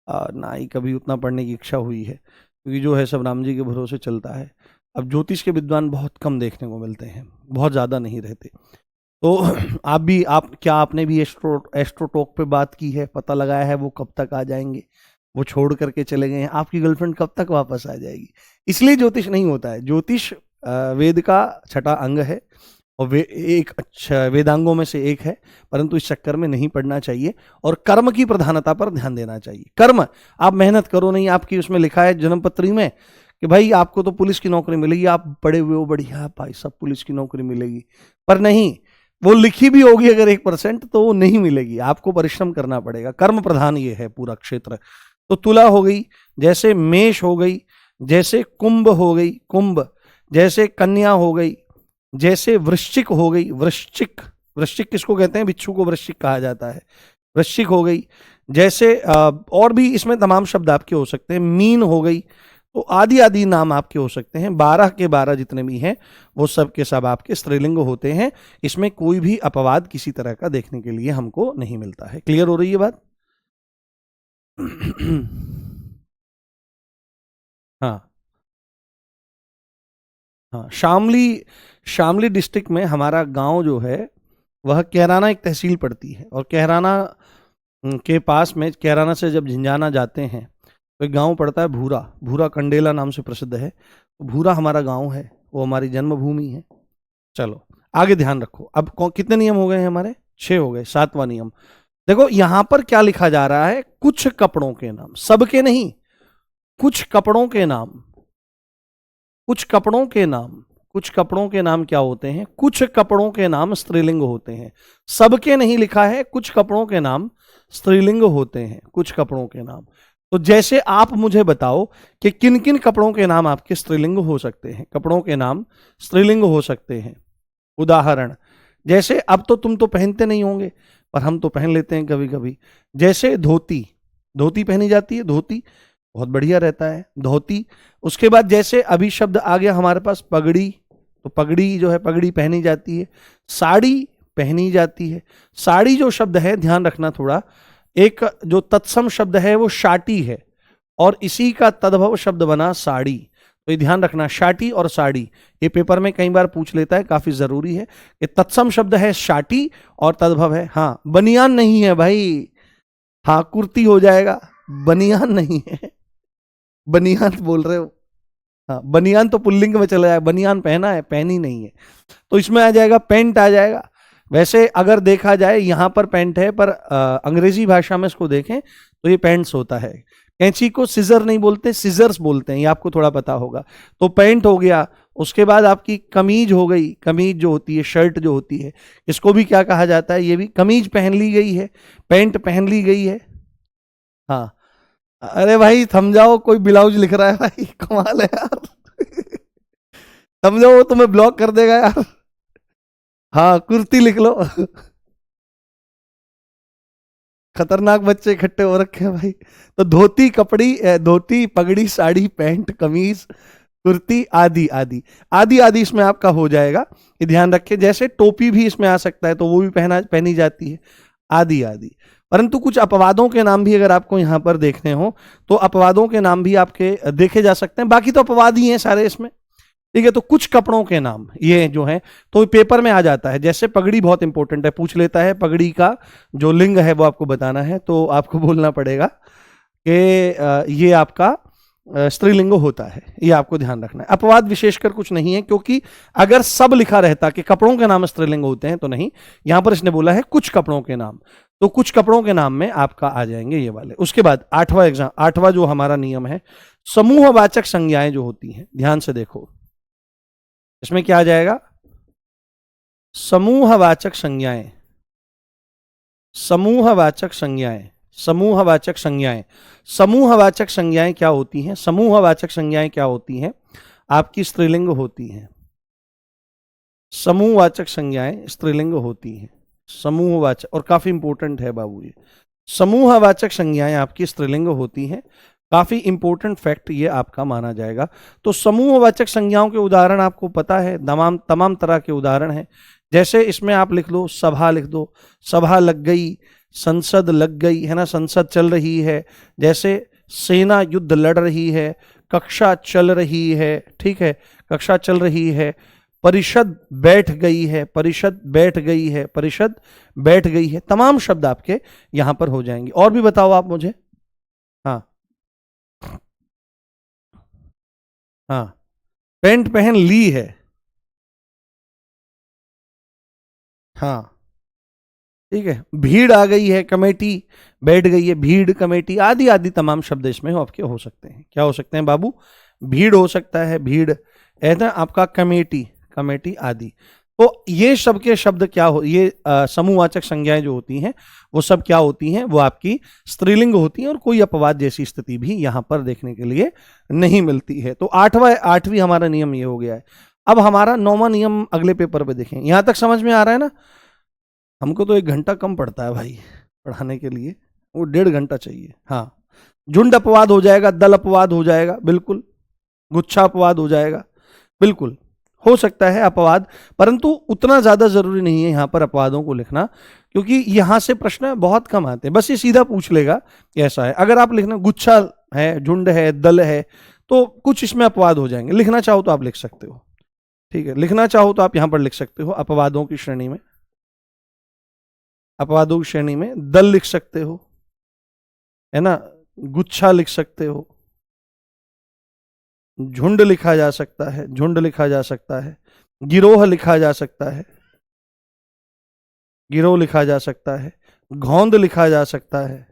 ना ही कभी उतना पढ़ने की इच्छा हुई है, क्योंकि जो है सब राम जी के भरोसे चलता है। अब ज्योतिष के विद्वान बहुत कम देखने को मिलते हैं, बहुत ज़्यादा नहीं रहते। तो आप क्या, आपने भी एस्ट्रोटॉक पे बात की है, पता लगाया है वो कब तक आ जाएंगे, वो छोड़ करके चले गए हैं, आपकी गर्लफ्रेंड कब तक वापस आ जाएगी, इसलिए ज्योतिष नहीं होता है। ज्योतिष वेद का छठा अंग है, और एक अच्छा वेदांगों में से एक है, परंतु इस चक्कर में नहीं पढ़ना चाहिए, और कर्म की प्रधानता पर ध्यान देना चाहिए। कर्म, आप मेहनत करो नहीं, आपकी उसमें लिखा है जन्मपत्री में कि भाई आपको तो पुलिस की नौकरी मिलेगी, आप पढ़े हुए हो, बढ़िया भाई सब पुलिस की नौकरी मिलेगी, पर नहीं, वो लिखी भी होगी अगर 1% तो वो नहीं मिलेगी, आपको परिश्रम करना पड़ेगा। कर्म प्रधान ये है पूरा क्षेत्र। तो तुला हो गई, जैसे मेष हो गई, जैसे कुंभ हो गई, कुंभ, जैसे कन्या हो गई, जैसे वृश्चिक हो गई, वृश्चिक, वृश्चिक किसको कहते हैं, बिच्छू को वृश्चिक कहा जाता है, वृश्चिक हो गई, जैसे और भी इसमें तमाम शब्द आपके हो सकते हैं, मीन हो गई, तो आदि आदि नाम आपके हो सकते हैं। 12 के 12 जितने भी हैं वो सब के सब आपके स्त्रीलिंग होते हैं। इसमें कोई भी अपवाद किसी तरह का देखने के लिए हमको नहीं मिलता है। क्लियर हो रही है बात? हाँ हाँ, शामली, शामली डिस्ट्रिक्ट में हमारा गांव जो है वह कैराना एक तहसील पड़ती है, और कैराना के पास में, कैराना से जब झिंझाना जाते हैं तो एक गांव पड़ता है भूरा, भूरा कंडेला नाम से प्रसिद्ध है। तो भूरा हमारा गांव है, वो हमारी जन्मभूमि है। चलो आगे ध्यान रखो, अब कितने नियम हो गए हैं हमारे? 6 हो गए। 7वां नियम देखो, यहां पर क्या लिखा जा रहा है, कुछ कपड़ों के नाम, सबके नहीं, कुछ कपड़ों के नाम, कुछ कपड़ों के नाम, कुछ कपड़ों के नाम क्या होते हैं? कुछ कपड़ों के नाम स्त्रीलिंग होते हैं। सबके नहीं लिखा है, कुछ कपड़ों के नाम स्त्रीलिंग होते हैं, कुछ कपड़ों के नाम। तो जैसे आप मुझे बताओ कि किन किन कपड़ों के नाम आपके स्त्रीलिंग हो सकते हैं, कपड़ों के नाम स्त्रीलिंग हो सकते हैं। उदाहरण, जैसे अब तो तुम तो पहनते नहीं होंगे, पर हम तो पहन लेते हैं कभी कभी। जैसे धोती, धोती पहनी जाती है, धोती बहुत बढ़िया रहता है, धोती। उसके बाद जैसे अभी शब्द आ गया हमारे पास पगड़ी, तो पगड़ी जो है, पगड़ी पहनी जाती है। साड़ी पहनी जाती है। साड़ी जो शब्द है, ध्यान रखना थोड़ा, एक जो तत्सम शब्द है वो शाटी है, और इसी का तद्भव शब्द बना साड़ी। तो ये ध्यान रखना, शाटी और साड़ी, ये पेपर में कई बार पूछ लेता है, काफी जरूरी है। ये तत्सम शब्द है शाटी, और तद्भव है, हाँ बनियान नहीं है भाई, हाँ कुर्ती हो जाएगा, बनियान नहीं है। बनियान बोल रहे हो, हाँ बनियान तो पुल्लिंग में चला जाए, बनियान पहना है, पहनी नहीं है। तो इसमें आ जाएगा पैंट आ जाएगा। वैसे अगर देखा जाए यहाँ पर पैंट है, पर अंग्रेजी भाषा में इसको देखें तो ये पैंट्स होता है। कैंची को सिजर नहीं बोलते, सिजर्स बोलते हैं, ये आपको थोड़ा पता होगा। तो पैंट हो गया। उसके बाद आपकी कमीज हो गई, कमीज जो होती है, शर्ट जो होती है, इसको भी क्या कहा जाता है? ये भी कमीज पहन ली गई है, पैंट पहन ली गई है। हाँ, अरे भाई समझाओ, कोई ब्लाउज लिख रहा है भाई, कमाल है यार। समझो, वो तुम्हें ब्लॉक कर देगा यार। हाँ कुर्ती लिख लो। खतरनाक बच्चे इकट्ठे हो रखे हैं भाई। तो धोती, कपड़ी, धोती, पगड़ी, साड़ी, पैंट, कमीज, कुर्ती, आदि आदि आदि आदि इसमें आपका हो जाएगा। ये ध्यान रखें। जैसे टोपी भी इसमें आ सकता है, तो वो भी पहनी जाती है, आदि आदि। परंतु कुछ अपवादों के नाम भी अगर आपको यहां पर देखने हो, तो अपवादों के नाम भी आपके देखे जा सकते हैं। बाकी तो अपवाद ही हैं सारे इसमें, ठीक है। तो कुछ कपड़ों के नाम ये जो है, तो पेपर में आ जाता है। जैसे पगड़ी बहुत इंपॉर्टेंट है, पूछ लेता है पगड़ी का जो लिंग है वो आपको बताना है, तो आपको बोलना पड़ेगा कि ये आपका स्त्रीलिंग होता है, ये आपको ध्यान रखना है। अपवाद विशेषकर कुछ नहीं है, क्योंकि अगर सब लिखा रहता कि कपड़ों के नाम स्त्रीलिंग होते हैं तो नहीं, यहां पर इसने बोला है कुछ कपड़ों के नाम, तो कुछ कपड़ों के नाम में आपका आ जाएंगे ये वाले। उसके बाद 8वां जो हमारा नियम है, समूहवाचक संज्ञाएं जो होती हैं, ध्यान से देखो, इसमें क्या आ जाएगा? समूहवाचक संज्ञाएं, समूहवाचक संज्ञाएं, समूहवाचक संज्ञाएं। समूहवाचक संज्ञाएं क्या होती हैं? समूहवाचक संज्ञाएं क्या होती हैं? आपकी स्त्रीलिंग होती हैं। समूहवाचक संज्ञाएं स्त्रीलिंग होती हैं, समूहवाचक, और काफी इंपॉर्टेंट है बाबू ये। समूहवाचक संज्ञाएं आपकी स्त्रीलिंग होती हैं, काफी इंपॉर्टेंट फैक्ट ये आपका माना जाएगा। तो समूहवाचक संज्ञाओं के उदाहरण आपको पता है, तमाम तरह के उदाहरण हैं। जैसे इसमें आप लिख लो, सभा लिख दो, सभा लग गई, संसद लग गई, है ना, संसद चल रही है। जैसे सेना युद्ध लड़ रही है, कक्षा चल रही है, ठीक है, कक्षा चल रही है। परिषद बैठ गई है, परिषद बैठ गई है, परिषद बैठ गई है। तमाम शब्द आपके यहां पर हो जाएंगे। और भी बताओ आप मुझे। हाँ हाँ, पैंट पहन ली है, हाँ ठीक है। भीड़ आ गई है, कमेटी बैठ गई है, भीड़, कमेटी, आदि आदि तमाम शब्द इसमें आपके हो सकते हैं। क्या हो सकते हैं बाबू? भीड़ हो सकता है, भीड़, ऐसा आपका कमेटी, कमेटी आदि। तो ये सब के शब्द क्या हो, ये समूहवाचक संज्ञाएं जो होती हैं वो सब क्या होती हैं? वो आपकी स्त्रीलिंग होती हैं, और कोई अपवाद जैसी स्थिति भी यहां पर देखने के लिए नहीं मिलती है। तो आठवीं हमारा नियम ये हो गया है। अब हमारा 9वां नियम अगले पेपर पे देखें। यहां तक समझ में आ रहा है ना? हमको तो 1 घंटा कम पड़ता है भाई पढ़ाने के लिए, वो 1.5 घंटा चाहिए। हाँ, झुंड अपवाद हो जाएगा, दल अपवाद हो जाएगा, बिल्कुल, गुच्छा अपवाद हो जाएगा, बिल्कुल हो सकता है अपवाद, परंतु उतना ज्यादा जरूरी नहीं है यहाँ पर अपवादों को लिखना, क्योंकि यहां से प्रश्न बहुत कम आते हैं। बस ये सीधा पूछ लेगा कि ऐसा है। अगर आप लिखना गुच्छा है, झुंड है, दल है, तो कुछ इसमें अपवाद हो जाएंगे। लिखना चाहो तो आप लिख सकते हो, ठीक है, लिखना चाहो तो आप यहां पर लिख सकते हो अपवादों की श्रेणी में, अपवादों की श्रेणी में दल लिख सकते हो, है ना, गुच्छा लिख सकते हो, झुंड लिखा जा सकता है, झुंड लिखा जा सकता है, गिरोह लिखा जा सकता है, गिरोह लिखा जा सकता है, घौंद लिखा जा सकता है,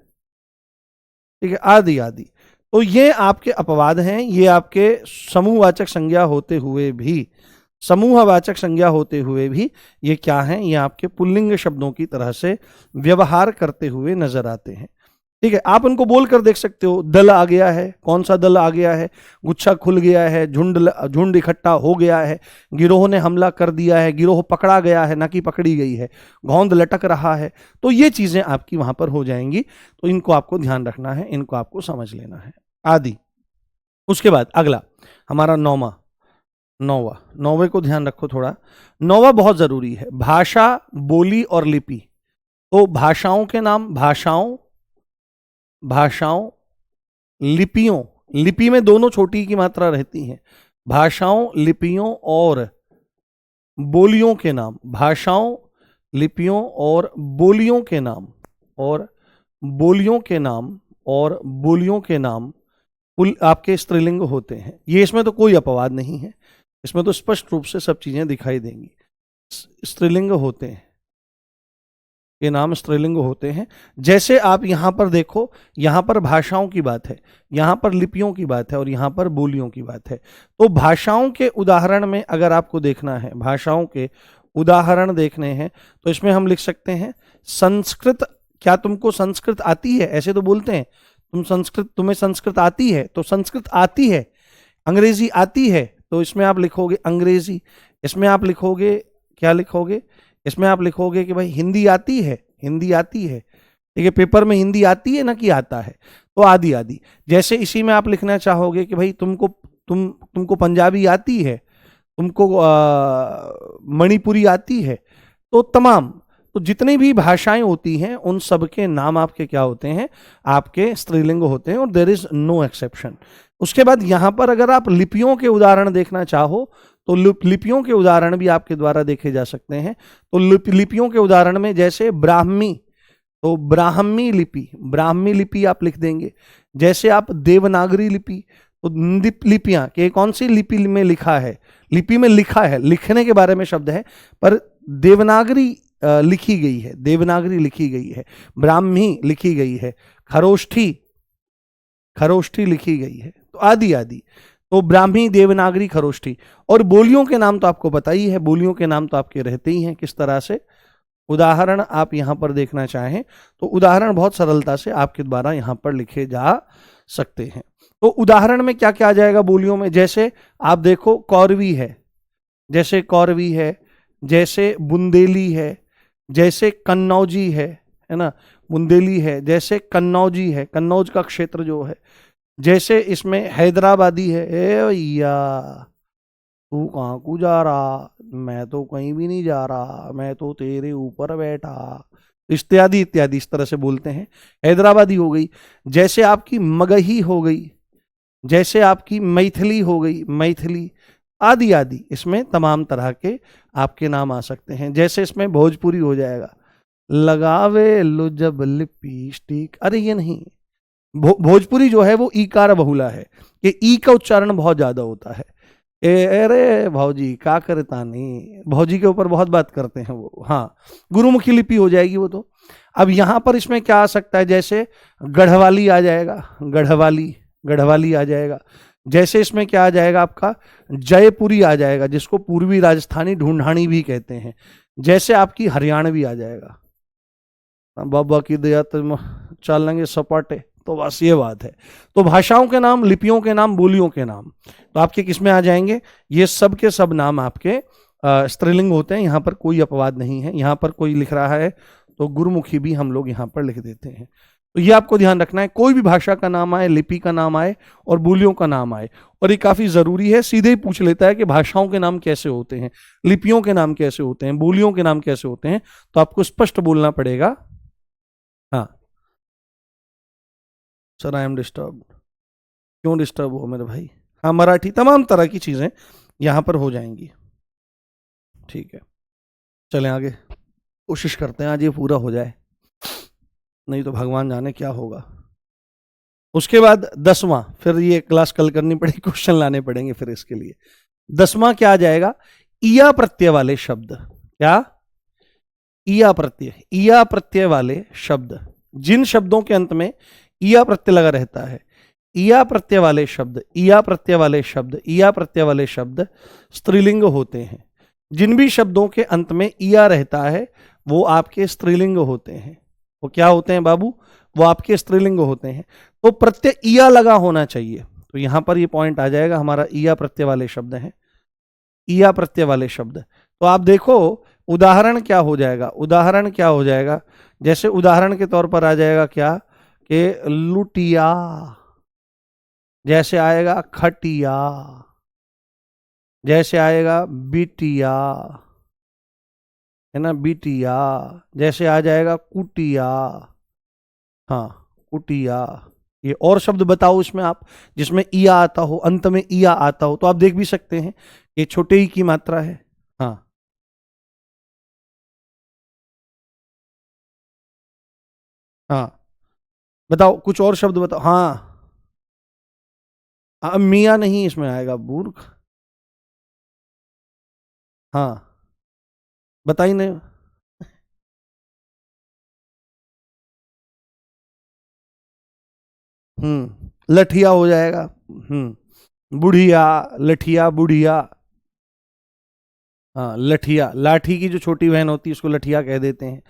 ठीक है, आदि आदि। तो ये आपके अपवाद हैं, ये आपके समूहवाचक संज्ञा होते हुए भी, समूहवाचक संज्ञा होते हुए भी ये क्या हैं, ये आपके पुल्लिंग शब्दों की तरह से व्यवहार करते हुए नजर आते हैं। ठीक है, आप उनको बोल कर देख सकते हो, दल आ गया है, कौन सा दल आ गया है, गुच्छा खुल गया है, झुंड इकट्ठा हो गया है, गिरोह ने हमला कर दिया है, गिरोह पकड़ा गया है, ना कि पकड़ी गई है, घौंद लटक रहा है। तो ये चीजें आपकी वहां पर हो जाएंगी, तो इनको आपको ध्यान रखना है, इनको आपको समझ लेना है आदि। उसके बाद अगला हमारा नौवे को ध्यान रखो थोड़ा। नौवा बहुत जरूरी है, भाषा, बोली और लिपि। तो भाषाओं के नाम, भाषाओं, लिपियों, लिपि में दोनों छोटी की मात्रा रहती है, भाषाओं, लिपियों और बोलियों के नाम, भाषाओं, लिपियों और बोलियों के नाम, और बोलियों के नाम, और बोलियों के नाम आपके स्त्रीलिंग होते हैं। ये इसमें तो कोई अपवाद नहीं है, इसमें तो स्पष्ट रूप से सब चीजें दिखाई देंगी, स्त्रीलिंग होते हैं, ये नाम स्त्रीलिंग होते हैं। जैसे आप यहां पर देखो, यहां पर भाषाओं की बात है, यहां पर लिपियों की बात है, और यहां पर बोलियों की बात है। तो भाषाओं के उदाहरण में अगर आपको देखना है, भाषाओं के उदाहरण देखने हैं, तो इसमें हम लिख सकते हैं संस्कृत। क्या तुमको संस्कृत आती है? ऐसे तो बोलते हैं तुम्हें संस्कृत आती है, तो संस्कृत आती है। अंग्रेजी आती है, तो इसमें आप लिखोगे अंग्रेजी। इसमें आप लिखोगे, क्या लिखोगे, इसमें आप लिखोगे कि भाई हिंदी आती है, हिंदी आती है, ठीक है, पेपर में हिंदी आती है ना कि आता है, तो आदि आदि। जैसे इसी में आप लिखना चाहोगे कि भाई तुमको पंजाबी आती है, तुमको मणिपुरी आती है, तो तमाम, तो जितनी भी भाषाएं होती हैं उन सब के नाम आपके क्या होते हैं, आपके स्त्रीलिंग होते हैं, और देयर इज नो एक्सेप्शन। उसके बाद यहां पर अगर आप लिपियों के उदाहरण देखना चाहो, तो लिपियों के उदाहरण भी आपके द्वारा देखे जा सकते हैं। तो लिपियों के उदाहरण में जैसे ब्राह्मी, तो ब्राह्मी लिपि आप लिख देंगे। जैसे आप देवनागरी लिपि, तो लिपियां के कौन सी लिपि में लिखा है, लिपि में लिखा है, लिखने के बारे में शब्द है, पर देवनागरी लिखी गई है, देवनागरी लिखी गई है, ब्राह्मी लिखी गई है, खरोष्ठी लिखी गई है, तो आदि आदि। तो ब्राह्मी, देवनागरी, खरोष्ठी। और बोलियों के नाम तो आपको पता ही है, बोलियों के नाम तो आपके रहते ही हैं। किस तरह से उदाहरण आप यहां पर देखना चाहें, तो उदाहरण बहुत सरलता से आपके द्वारा यहां पर लिखे जा सकते हैं। तो उदाहरण में क्या क्या आ जाएगा बोलियों में, जैसे आप देखो कौरवी है, जैसे कौरवी है, जैसे बुंदेली है, जैसे कन्नौजी है ना, बुंदेली है, जैसे कन्नौजी है, कन्नौज का क्षेत्र जो है, जैसे इसमें हैदराबादी है, ए भैया तू कहाँ को जा रहा, मैं तो कहीं भी नहीं जा रहा, मैं तो तेरे ऊपर बैठा, इत्यादि इत्यादि, इस तरह से बोलते हैं, हैदराबादी हो गई। जैसे आपकी मगही हो गई, जैसे आपकी मैथिली हो गई, मैथिली, आदि आदि, इसमें तमाम तरह के आपके नाम आ सकते हैं। जैसे इसमें भोजपुरी हो जाएगा, लगावे लो जब लिपस्टिक, अरे ये नहीं, भोजपुरी जो है वो ईकार बहुला है, ये ई का उच्चारण बहुत ज्यादा होता है। अरे भौजी का करता नहीं, भौजी के ऊपर बहुत बात करते हैं वो, हाँ, गुरुमुखी लिपि हो जाएगी वो तो। अब यहां पर इसमें क्या आ सकता है, जैसे गढ़वाली आ जाएगा, गढ़वाली आ जाएगा। जैसे इसमें क्या आ जाएगा आपका, जयपुरी आ जाएगा, जिसको पूर्वी राजस्थानी ढूंढानी भी कहते हैं। जैसे आपकी हरियाणवी आ जाएगा, बाबा की दया तो चल लेंगे सपाटे, तो बस ये बात है। तो भाषाओं के नाम, लिपियों के नाम, बोलियों के नाम, तो आपके किसमें आ जाएंगे, ये सब के सब नाम आपके स्त्रीलिंग होते हैं। यहाँ पर कोई अपवाद नहीं है। यहाँ पर कोई लिख रहा है तो गुरुमुखी भी हम लोग यहाँ पर लिख देते हैं। तो ये आपको ध्यान रखना है, कोई भी भाषा का नाम आए, लिपि का नाम आए और बोलियों का नाम आए, और ये काफी जरूरी है, सीधे ही पूछ लेता है कि भाषाओं के नाम कैसे होते हैं, लिपियों के नाम कैसे होते हैं, बोलियों के नाम कैसे होते हैं, तो आपको स्पष्ट बोलना पड़ेगा। हाँ सर आई एम डिस्टर्ब, क्यों डिस्टर्ब हो मेरे भाई? हाँ मराठी, तमाम तरह की चीजें यहां पर हो जाएंगी। ठीक है, चलें आगे, कोशिश करते हैं आज ये पूरा हो जाए, नहीं तो भगवान जाने क्या होगा। उसके बाद 10वां, फिर ये क्लास कल करनी पड़ेगी, क्वेश्चन लाने पड़ेंगे फिर इसके लिए। 10वां क्या आ जाएगा? ईया प्रत्यय वाले शब्द। क्या? ईया प्रत्यय, ईया प्रत्यय वाले शब्द, जिन शब्दों के अंत में ईया प्रत्यय लगा रहता है, ईया प्रत्यय वाले शब्द, ईया प्रत्यय वाले शब्द, ईया प्रत्यय वाले शब्द स्त्रीलिंग होते हैं। जिन भी शब्दों के अंत में ईया रहता है वो आपके स्त्रीलिंग होते हैं। वो क्या होते हैं बाबू? वो आपके स्त्रीलिंग होते हैं। तो प्रत्यय ईया लगा होना चाहिए। तो यहां पर ये पॉइंट आ जाएगा हमारा, ईया प्रत्यय वाले शब्द हैं, ईया प्रत्यय वाले शब्द। तो आप देखो उदाहरण क्या हो जाएगा, उदाहरण क्या हो जाएगा, जैसे उदाहरण के तौर पर आ जाएगा क्या कि लुटिया, जैसे आएगा खटिया, जैसे आएगा बिटिया, है ना, बिटिया, जैसे आ जाएगा कुटिया। हाँ कुटिया। ये और शब्द बताओ इसमें आप, जिसमें ईया आता हो, अंत में ईया आता हो, तो आप देख भी सकते हैं ये छोटे ई की मात्रा है। हाँ हाँ बताओ कुछ और शब्द बताओ। हाँ मियाँ नहीं इसमें आएगा, मूर्ख। हाँ बताइए नहीं। लठिया हो जाएगा। बुढ़िया, लठिया, बुढ़िया। हाँ लठिया, लाठी की जो छोटी बहन होती है उसको लठिया कह देते हैं।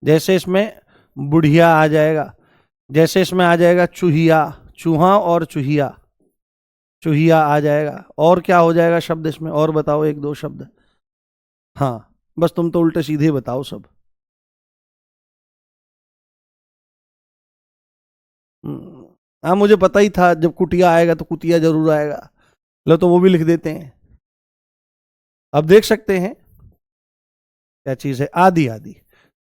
जैसे इसमें बुढ़िया आ जाएगा, जैसे इसमें आ जाएगा चूहिया, चूहा और चूहिया, चूहिया आ जाएगा। और क्या हो जाएगा शब्द इसमें, और बताओ एक दो शब्द। हाँ बस तुम तो उल्टे सीधे बताओ सब। हाँ मुझे पता ही था, जब कुटिया आएगा तो कुतिया जरूर आएगा। लो तो वो भी लिख देते हैं। अब देख सकते हैं क्या चीज है, आदि, आदि।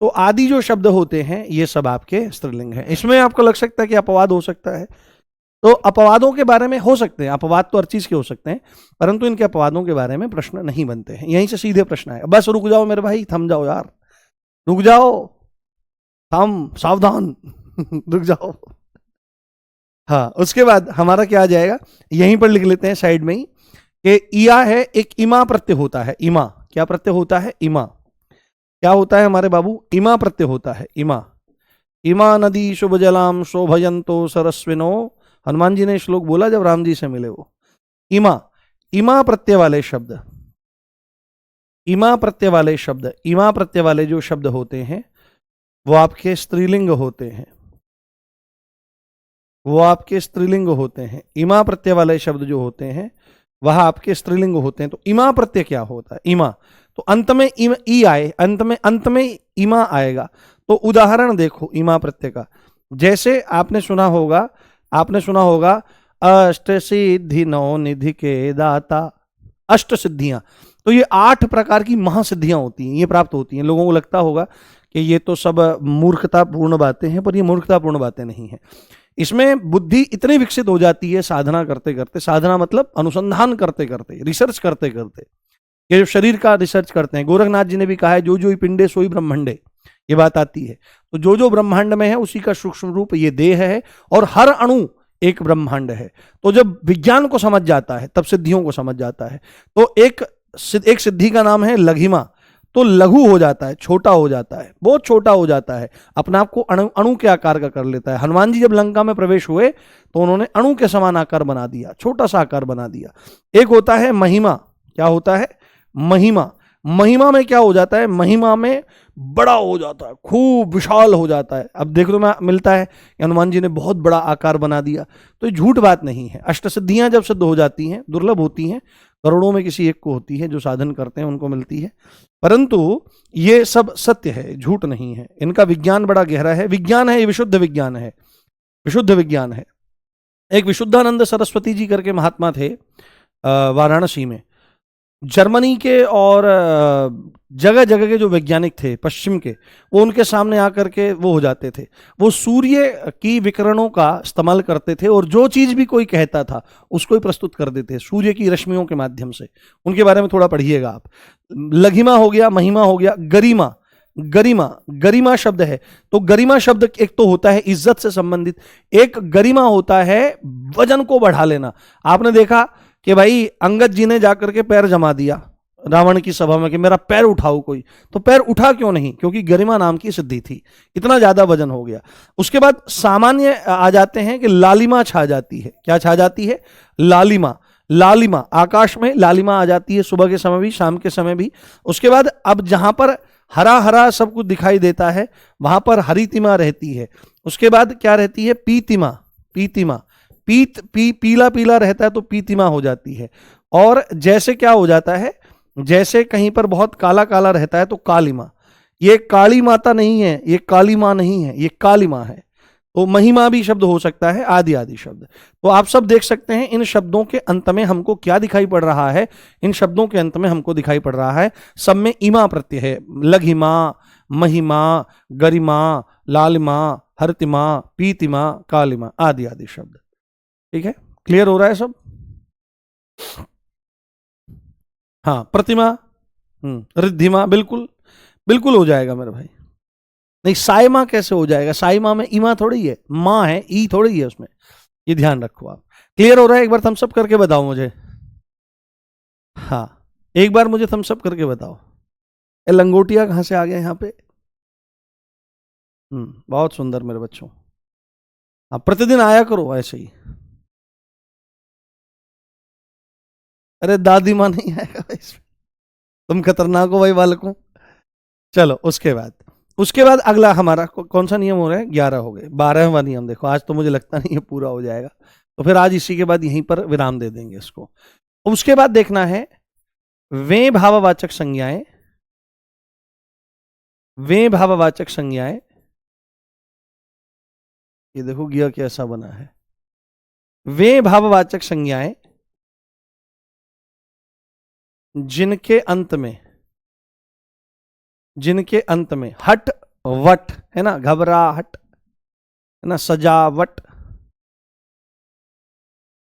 तो आदि जो शब्द होते हैं ये सब आपके स्त्रीलिंग है। इसमें आपको लग सकता है कि अपवाद हो सकता है, तो अपवादों के बारे में हो सकते हैं, अपवाद तो हर चीज के हो सकते हैं, परंतु इनके अपवादों के बारे में प्रश्न नहीं बनते हैं। यहीं से सीधे प्रश्न आए, बस रुक जाओ मेरे भाई, थम जाओ यार, रुक जाओ, थम, सावधान रुक जाओ। हाँ उसके बाद हमारा क्या आ जाएगा, यहीं पर लिख लेते हैं साइड में ही, कि ईया है, एक इमा प्रत्यय होता है। इमा क्या प्रत्यय होता है? इमा क्या होता है हमारे बाबू? इमा प्रत्यय होता है। इमा, इमा नदी शुभ जलाम शोभयंतो सरस्विनो, हनुमान जी ने श्लोक बोला जब राम जी से मिले वो। इमा, इमा प्रत्यय वाले शब्द, इमा प्रत्यय वाले शब्द, इमा प्रत्यय वाले जो शब्द होते हैं वो आपके स्त्रीलिंग होते हैं, वो आपके स्त्रीलिंग होते हैं। इमा प्रत्यय वाले शब्द जो होते हैं वह आपके स्त्रीलिंग होते हैं। तो इमा प्रत्यय क्या होता है? इमा, तो अंत में ई आए, अंत में इमा आएगा। तो उदाहरण देखो इमा प्रत्यय का, जैसे आपने सुना होगा, आपने सुना होगा अष्ट सिद्धि नौ निधि के दाता, अष्ट सिद्धियां। तो ये 8 प्रकार की महासिद्धियां होती हैं, ये प्राप्त होती हैं। लोगों को लगता होगा कि ये तो सब मूर्खतापूर्ण बातें हैं, पर ये मूर्खतापूर्ण बातें नहीं हैं। इसमें बुद्धि इतनी विकसित हो जाती है साधना करते करते, साधना मतलब अनुसंधान करते करते, रिसर्च करते करते, ये जो शरीर का रिसर्च करते हैं। गोरखनाथ जी ने भी कहा है जो जो पिंडे सोई ब्रह्मंडे, ये बात आती है। तो जो जो ब्रह्मांड में है उसी का सूक्ष्म रूप ये देह है, और हर अणु एक ब्रह्मांड है। तो जब विज्ञान को समझ जाता है तब सिद्धियों को समझ जाता है। तो एक सिद्धि का नाम है लघिमा, तो लघु हो जाता है, छोटा हो जाता है, बहुत छोटा हो जाता है, अपने आप को अणु अणु के आकार का कर लेता है। हनुमान जी जब लंका में प्रवेश हुए तो उन्होंने अणु के समान आकार बना दिया, छोटा सा आकार बना दिया। एक होता है महिमा, क्या होता है? महिमा। महिमा में क्या हो जाता है? महिमा में बड़ा हो जाता है, खूब विशाल हो जाता है। अब देखो तो मिलता है कि हनुमान जी ने बहुत बड़ा आकार बना दिया, तो ये झूठ बात नहीं है। अष्ट सिद्धियां जब सिद्ध हो जाती हैं, दुर्लभ होती हैं, करोड़ों में किसी एक को होती है, जो साधन करते हैं उनको मिलती है। परंतु ये सब सत्य है, झूठ नहीं है। इनका विज्ञान बड़ा गहरा है, विज्ञान है, ये विशुद्ध विज्ञान है, विशुद्ध विज्ञान है। एक विशुद्धानंद सरस्वती जी करके महात्मा थे वाराणसी में। जर्मनी के और जगह जगह के जो वैज्ञानिक थे पश्चिम के, वो उनके सामने आकर के वो हो जाते थे। वो सूर्य की विकिरणों का इस्तेमाल करते थे और जो चीज भी कोई कहता था उसको ही प्रस्तुत कर देते सूर्य की रश्मियों के माध्यम से। उनके बारे में थोड़ा पढ़िएगा आप। लघिमा हो गया, महिमा हो गया, गरिमा। गरिमा, गरिमा शब्द है तो गरिमा शब्द एक तो होता है इज्जत से संबंधित, एक गरिमा होता है वजन को बढ़ा लेना। आपने देखा कि भाई अंगद जी ने जाकर के पैर जमा दिया रावण की सभा में कि मेरा पैर उठाओ कोई, तो पैर उठा क्यों नहीं? क्योंकि गरिमा नाम की सिद्धि थी, इतना ज्यादा वजन हो गया। उसके बाद सामान्य आ जाते हैं कि लालिमा छा जाती है। क्या छा जाती है? लालिमा। लालिमा, आकाश में लालिमा आ जाती है, सुबह के समय भी, शाम के समय भी। उसके बाद अब जहां पर हरा हरा सब कुछ दिखाई देता है वहां पर हरितिमा रहती है। उसके बाद क्या रहती है? पीतिमा। पीतिमा, पीला पीला रहता है तो पीतिमा हो जाती है। और जैसे क्या हो जाता है, जैसे कहीं पर बहुत काला काला रहता है तो कालिमा। ये काली माता नहीं है, ये काली मां नहीं है, ये काली मां है। तो महिमा भी शब्द हो सकता है, आदि आदि शब्द। तो आप सब देख सकते हैं इन शब्दों के अंत में हमको क्या दिखाई पड़ रहा है। इन शब्दों के अंत में हमको दिखाई पड़ रहा है सब में इमा प्रत्यय है। लघिमा, महिमा, गरिमा, लालिमा, हरतिमा, पीतिमा, कालिमा, आदि आदि शब्द। ठीक है, क्लियर हो रहा है सब? हाँ, प्रतिमा, रिद्धिमा, बिल्कुल बिल्कुल हो जाएगा मेरे भाई। नहीं, साइमा कैसे हो जाएगा? साइमा में ईमा थोड़ी है, माँ है, ई थोड़ी है उसमें, ये ध्यान रखो आप। क्लियर हो रहा है? एक बार थम्स अप करके बताओ मुझे। हाँ, एक बार मुझे थम्स अप करके बताओ। लंगोटिया कहां से आ गया यहाँ पे? बहुत सुंदर मेरे बच्चों। हाँ, प्रतिदिन आया करो ऐसे ही। अरे दादी माँ नहीं आएगा भाई इसमें, तुम खतरनाक हो भाई बालकों। चलो उसके बाद अगला हमारा कौन सा नियम हो रहा है? 11 हो गए। 12वां नियम देखो, आज तो मुझे लगता नहीं है पूरा हो जाएगा, तो फिर आज इसी के बाद यहीं पर विराम दे देंगे इसको। उसके बाद देखना है वे भाववाचक संज्ञाएं। वे भाववाचक संज्ञाएं, ये देखो गिया कैसा बना है। वे भाववाचक संज्ञाएं जिनके अंत में हट वट है ना, घबराहट है ना, सजावट।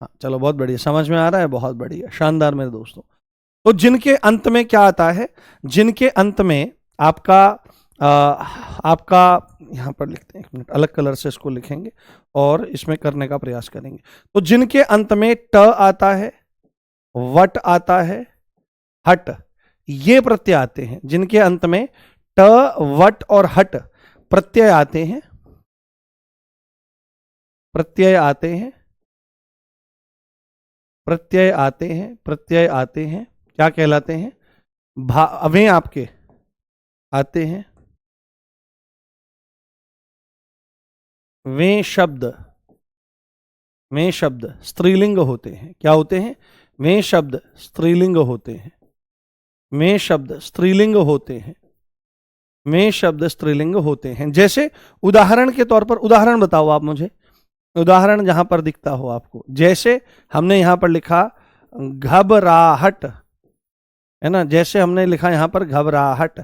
हाँ चलो, बहुत बढ़िया, समझ में आ रहा है, बहुत बढ़िया, शानदार मेरे दोस्तों। तो जिनके अंत में क्या आता है? जिनके अंत में आपका आपका यहां पर लिखते हैं, एक मिनट, अलग कलर से इसको लिखेंगे और इसमें करने का प्रयास करेंगे। तो जिनके अंत में ट आता है, वट आता है, हट, ये प्रत्यय आते हैं। जिनके अंत में ट, वट और हट प्रत्यय आते हैं, प्रत्यय आते हैं, प्रत्यय आते हैं, प्रत्यय आते हैं, क्या कहलाते हैं? वे आपके आते हैं। वे शब्द स्त्रीलिंग होते हैं। क्या होते हैं? वे शब्द स्त्रीलिंग होते हैं। वे शब्द स्त्रीलिंग होते हैं। वे शब्द स्त्रीलिंग होते हैं। जैसे उदाहरण के तौर पर, उदाहरण बताओ आप मुझे, उदाहरण जहां पर दिखता हो आपको। जैसे हमने यहां पर लिखा घबराहट, है ना, जैसे हमने लिखा यहां पर घबराहट,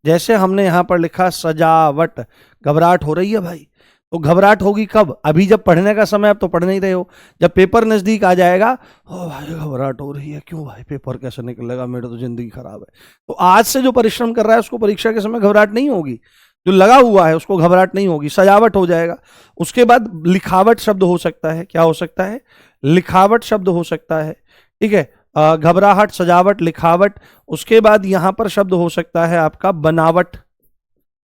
जैसे हमने यहां पर लिखा सजावट। घबराहट हो रही है भाई, तो घबराहट होगी कब? अभी जब पढ़ने का समय, अब तो पढ़ नहीं रहे हो, जब पेपर नजदीक आ जाएगा, ओ भाई घबराहट हो रही है, क्यों भाई पेपर कैसे निकलेगा, मेरा तो जिंदगी खराब है। तो आज से जो परिश्रम कर रहा है उसको परीक्षा के समय घबराहट नहीं होगी, जो लगा हुआ है उसको घबराहट नहीं होगी, सजावट हो जाएगा। उसके बाद लिखावट शब्द हो सकता है। क्या हो सकता है? लिखावट शब्द हो सकता है। ठीक है, घबराहट, सजावट, लिखावट। उसके बाद यहां पर शब्द हो सकता है आपका बनावट, कि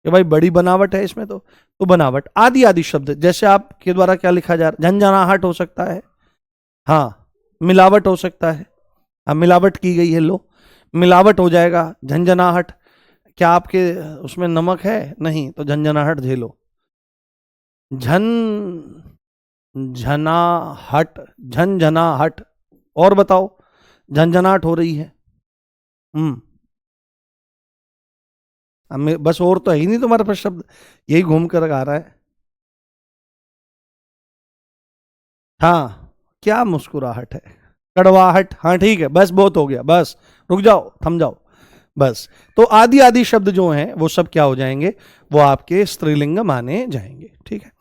भाई बड़ी बनावट है इसमें, तो बनावट, आदि आदि शब्द। जैसे आपके द्वारा क्या लिखा जा रहा है? झंझनाहट हो सकता है, हाँ, मिलावट हो सकता है, हाँ मिलावट की गई है, लो मिलावट हो जाएगा, झंझनाहट। क्या आपके उसमें नमक है? नहीं, तो झंझनाहट झेलो। झन झनाहट, झंझनाहट। और बताओ, झंझनाहट हो रही है। हम्म। बस और तो है ही नहीं तुम्हारे पास शब्द, यही घूम कर आ रहा है। हाँ, क्या मुस्कुराहट है, कड़वाहट, हाँ ठीक है, बस बहुत हो गया, बस रुक जाओ, थम जाओ, बस। तो आदि आदि शब्द जो हैं वो सब क्या हो जाएंगे, वो आपके स्त्रीलिंग माने जाएंगे, ठीक है।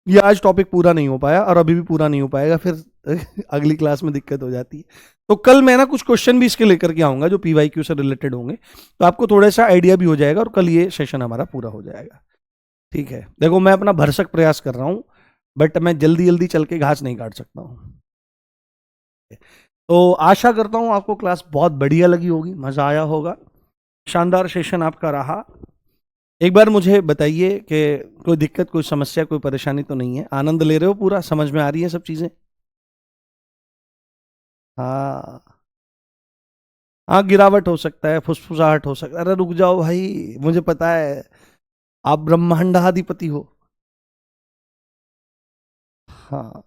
ये आज टॉपिक पूरा नहीं हो पाया और अभी भी पूरा नहीं हो पाएगा, फिर अगली क्लास में दिक्कत हो जाती है। तो कल मैं ना कुछ क्वेश्चन भी इसके लेकर के आऊंगा जो पीवाईक्यू से रिलेटेड होंगे, तो आपको थोड़ा सा आइडिया भी हो जाएगा और कल ये सेशन हमारा पूरा हो जाएगा, ठीक है। देखो मैं अपना भरसक प्रयास कर रहा हूं, बट मैं जल्दी जल्दी चल के घास नहीं काट सकता हूं। तो आशा करता हूं आपको क्लास बहुत बढ़िया लगी होगी, मजा आया होगा, शानदार सेशन आपका रहा। एक बार मुझे बताइए कि कोई दिक्कत, कोई समस्या, कोई परेशानी तो नहीं है, आनंद ले रहे हो, पूरा समझ में आ रही है सब चीजें? हाँ। हाँ, गिरावट हो सकता है, फुसफुसाहट हो सकता है, अरे रुक जाओ भाई, मुझे पता है आप ब्रह्मांडाधिपति हो। हाँ,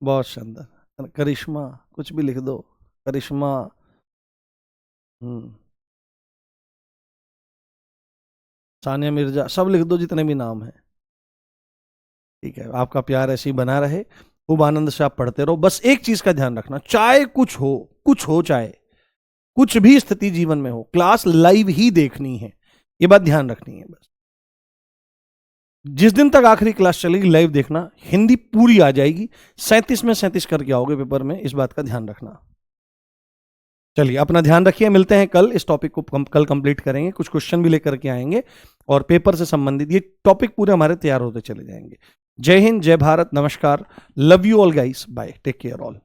बहुत शानदार, करिश्मा, कुछ भी लिख दो, करिश्मा। हम्म। सानिया मिर्जा, सब लिख दो जितने भी नाम है, ठीक है। आपका प्यार ऐसे ही बना रहे, खूब आनंद से आप पढ़ते रहो। बस एक चीज का ध्यान रखना, चाहे कुछ हो, कुछ हो, चाहे कुछ भी स्थिति जीवन में हो, क्लास लाइव ही देखनी है, ये बात ध्यान रखनी है बस। जिस दिन तक आखिरी क्लास चलेगी लाइव देखना, हिंदी पूरी आ जाएगी, 37 में 37 करके आओगे पेपर में, इस बात का ध्यान रखना। चलिए अपना ध्यान रखिए, मिलते हैं कल, इस टॉपिक को कल कंप्लीट करेंगे, कुछ क्वेश्चन भी लेकर के आएंगे और पेपर से संबंधित ये टॉपिक पूरे हमारे तैयार होते चले जाएंगे। जय हिंद, जय भारत, नमस्कार, love you all guys, bye, take care all.